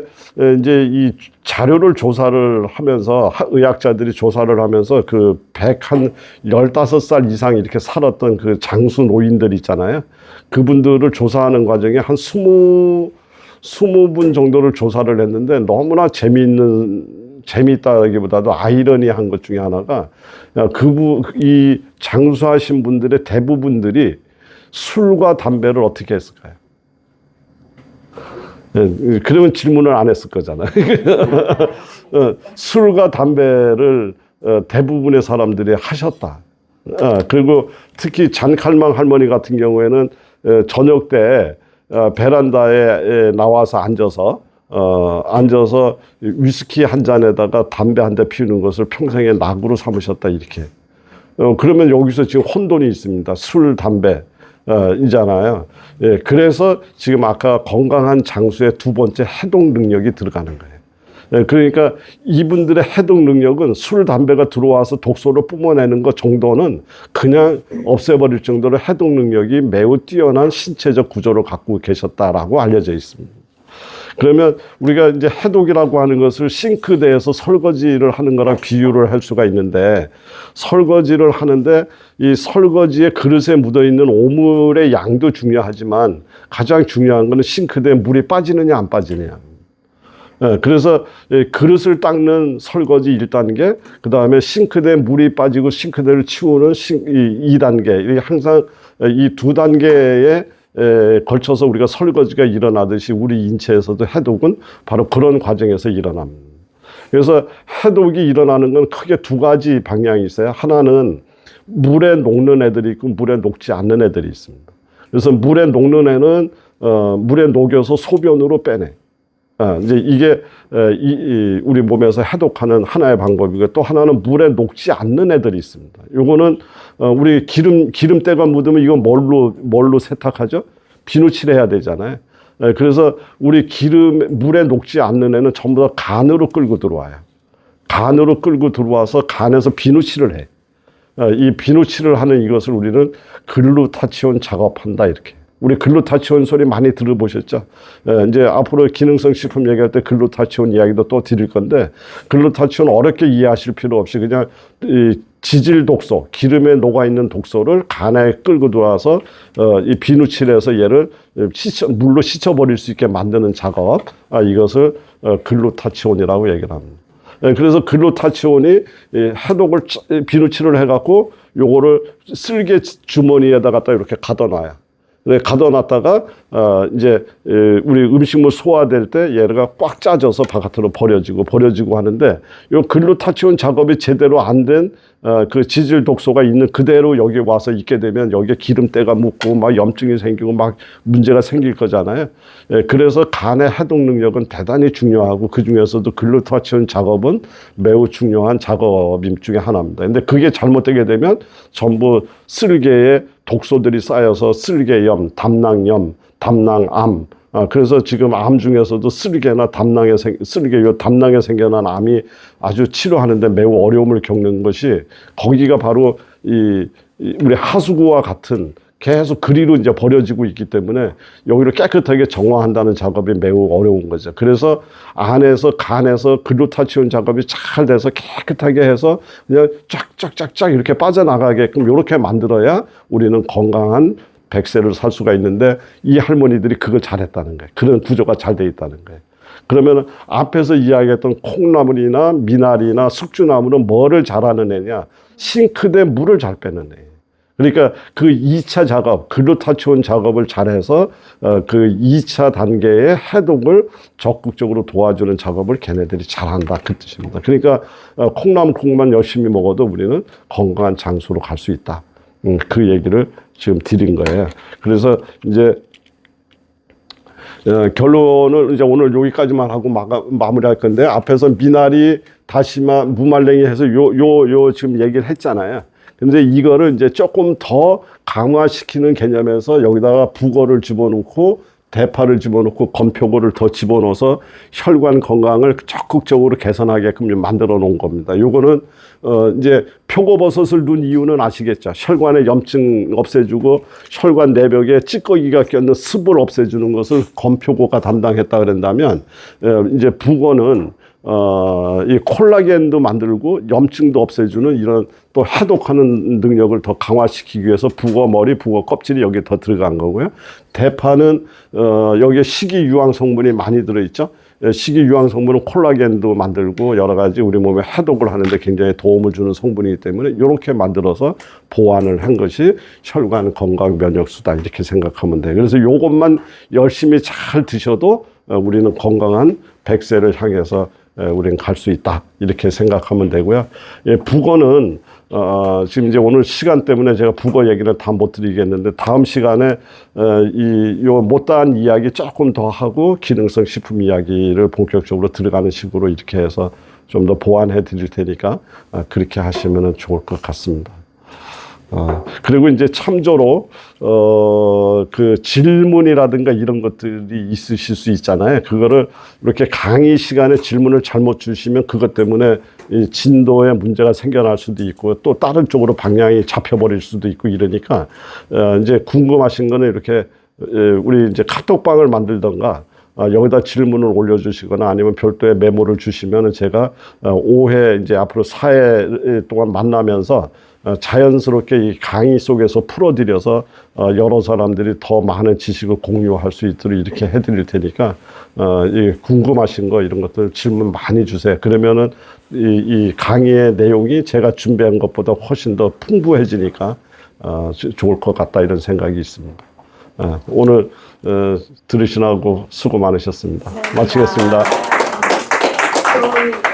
이제 이 자료를 조사를 하면서 의학자들이 조사를 하면서 그 115살 이상 이렇게 살았던 그 장수 노인들 있잖아요. 그분들을 조사하는 과정에 한 20분 정도를 조사를 했는데 너무나 재미있다기보다도 아이러니한 것 중에 하나가 이 장수하신 분들의 대부분들이 술과 담배를 어떻게 했을까요? 그러면 질문을 안 했을 거잖아요. 술과 담배를 대부분의 사람들이 하셨다. 그리고 특히 잔칼망 할머니 같은 경우에는 저녁 때 베란다에 나와서 앉아서 위스키 한 잔에다가 담배 한 대 피우는 것을 평생의 낙으로 삼으셨다 이렇게. 그러면 여기서 지금 혼돈이 있습니다. 술, 담배 이잖아요. 예, 그래서 지금 아까 건강한 장수의 두 번째 해독 능력이 들어가는 거예요. 예, 그러니까 이분들의 해독 능력은 술, 담배가 들어와서 독소를 뿜어내는 것 정도는 그냥 없애버릴 정도로 해독 능력이 매우 뛰어난 신체적 구조를 갖고 계셨다라고 알려져 있습니다. 그러면 우리가 이제 해독이라고 하는 것을 싱크대에서 설거지를 하는 거랑 비유를 할 수가 있는데, 설거지를 하는데 이 설거지의 그릇에 묻어 있는 오물의 양도 중요하지만 가장 중요한 거는 싱크대에 물이 빠지느냐 안 빠지느냐. 그래서 그릇을 닦는 설거지 1단계, 그 다음에 싱크대에 물이 빠지고 싱크대를 치우는 2단계, 항상 이 2단계에 걸쳐서 우리가 설거지가 일어나듯이 우리 인체에서도 해독은 바로 그런 과정에서 일어납니다. 그래서 해독이 일어나는 건 크게 두 가지 방향이 있어요. 하나는 물에 녹는 애들이 있고 물에 녹지 않는 애들이 있습니다. 그래서 물에 녹는 애는 물에 녹여서 소변으로 빼내. 이제 이게 우리 몸에서 해독하는 하나의 방법이고, 또 하나는 물에 녹지 않는 애들이 있습니다. 요거는 우리 기름때가 묻으면 이건 뭘로 세탁하죠? 비누칠해야 되잖아요. 그래서 우리 물에 녹지 않는 애는 전부 다 간으로 끌고 들어와요. 간으로 끌고 들어와서 간에서 비누칠을 해. 이 비누칠을 하는 이것을 우리는 글루타치온 작업한다 이렇게. 우리 글루타치온 소리 많이 들어보셨죠? 이제 앞으로 기능성 식품 얘기할 때 글루타치온 이야기도 또 드릴 건데, 글루타치온 어렵게 이해하실 필요 없이 그냥 이 지질 독소, 기름에 녹아있는 독소를 간에 끌고 들어와서 이 비누칠해서 얘를 물로 씻어버릴 수 있게 만드는 작업, 이것을 글루타치온이라고 얘기를 합니다. 그래서 글루타치온이 해독을 비누칠을 해갖고 요거를 쓸개 주머니에다가 딱 이렇게 가둬놔요. 가둬놨다가 이제 우리 음식물 소화될 때 얘가 꽉 짜져서 바깥으로 버려지고 하는데, 요 글루타치온 작업이 제대로 안 된 그 지질 독소가 있는 그대로 여기 와서 있게 되면 여기에 기름때가 묻고 막 염증이 생기고 막 문제가 생길 거잖아요. 그래서 간의 해독 능력은 대단히 중요하고, 그 중에서도 글루타치온 작업은 매우 중요한 작업 중에 하나입니다. 근데 그게 잘못되게 되면 전부 쓸개에 독소들이 쌓여서 쓸개염, 담낭염, 담낭암, 그래서 지금 암 중에서도 쓸개나 담낭에 생겨난 암이 아주 치료하는데 매우 어려움을 겪는 것이, 거기가 바로 우리 하수구와 같은 계속 그리로 이제 버려지고 있기 때문에 여기를 깨끗하게 정화한다는 작업이 매우 어려운 거죠. 그래서 간에서 글루타치온 작업이 잘 돼서 깨끗하게 해서 그냥 쫙쫙쫙쫙 이렇게 빠져나가게끔 이렇게 만들어야 우리는 건강한 100세를 살 수가 있는데, 이 할머니들이 그걸 잘했다는 거예요. 그런 구조가 잘 돼 있다는 거예요. 그러면 앞에서 이야기했던 콩나물이나 미나리나 숙주나물은 뭐를 잘하는 애냐? 싱크대 물을 잘 빼는 애예요. 그러니까 그 2차 작업, 글루타치온 작업을 잘해서 그 2차 단계의 해독을 적극적으로 도와주는 작업을 걔네들이 잘한다, 그 뜻입니다. 그러니까 콩나물국만 열심히 먹어도 우리는 건강한 장수로 갈 수 있다. 그 얘기를 지금 드린 거예요. 그래서 이제 결론을 이제 오늘 여기까지만 하고 마무리할 건데, 앞에서 미나리, 다시마, 무말랭이 해서 요 지금 얘기를 했잖아요. 근데 이거를 이제 조금 더 강화시키는 개념에서 여기다가 북어를 집어넣고 대파를 집어넣고 건표고를 더 집어넣어서 혈관 건강을 적극적으로 개선하게끔 만들어 놓은 겁니다. 요거는 이제 표고버섯을 넣은 이유는 아시겠죠? 혈관의 염증 없애주고 혈관 내벽에 찌꺼기가 꼈는 습을 없애주는 것을 건표고가 담당했다 그런다면, 이제 북어는 이 콜라겐도 만들고 염증도 없애주는 이런 또 해독하는 능력을 더 강화시키기 위해서 북어 머리, 북어 껍질이 여기에 더 들어간 거고요. 대파는 여기에 식이유황 성분이 많이 들어있죠. 식이유황 성분은 콜라겐도 만들고 여러 가지 우리 몸에 해독을 하는데 굉장히 도움을 주는 성분이기 때문에 이렇게 만들어서 보완을 한 것이 혈관 건강 면역수다, 이렇게 생각하면 돼요. 그래서 이것만 열심히 잘 드셔도 우리는 건강한 100세를 향해서 우리는 갈 수 있다, 이렇게 생각하면 되고요. 북어는 지금 이제 오늘 시간 때문에 제가 북어 얘기는 다 못 드리겠는데 다음 시간에 요 못다한 이야기 조금 더 하고 기능성 식품 이야기를 본격적으로 들어가는 식으로 이렇게 해서 좀 더 보완해 드릴 테니까 그렇게 하시면 좋을 것 같습니다. 그리고 이제 참조로, 그 질문이라든가 이런 것들이 있으실 수 있잖아요. 그거를 이렇게 강의 시간에 질문을 잘못 주시면 그것 때문에 이 진도에 문제가 생겨날 수도 있고 또 다른 쪽으로 방향이 잡혀버릴 수도 있고 이러니까, 이제 궁금하신 거는 이렇게, 우리 이제 카톡방을 만들던가 여기다 질문을 올려주시거나 아니면 별도의 메모를 주시면 제가 5회 이제 앞으로 4회 동안 만나면서 자연스럽게 이 강의 속에서 풀어드려서 여러 사람들이 더 많은 지식을 공유할 수 있도록 이렇게 해드릴 테니까 이 궁금하신 거 이런 것들 질문 많이 주세요. 그러면은 이 강의의 내용이 제가 준비한 것보다 훨씬 더 풍부해지니까 좋을 것 같다 이런 생각이 있습니다. 오늘 들으시라고 수고 많으셨습니다. 마치겠습니다. 또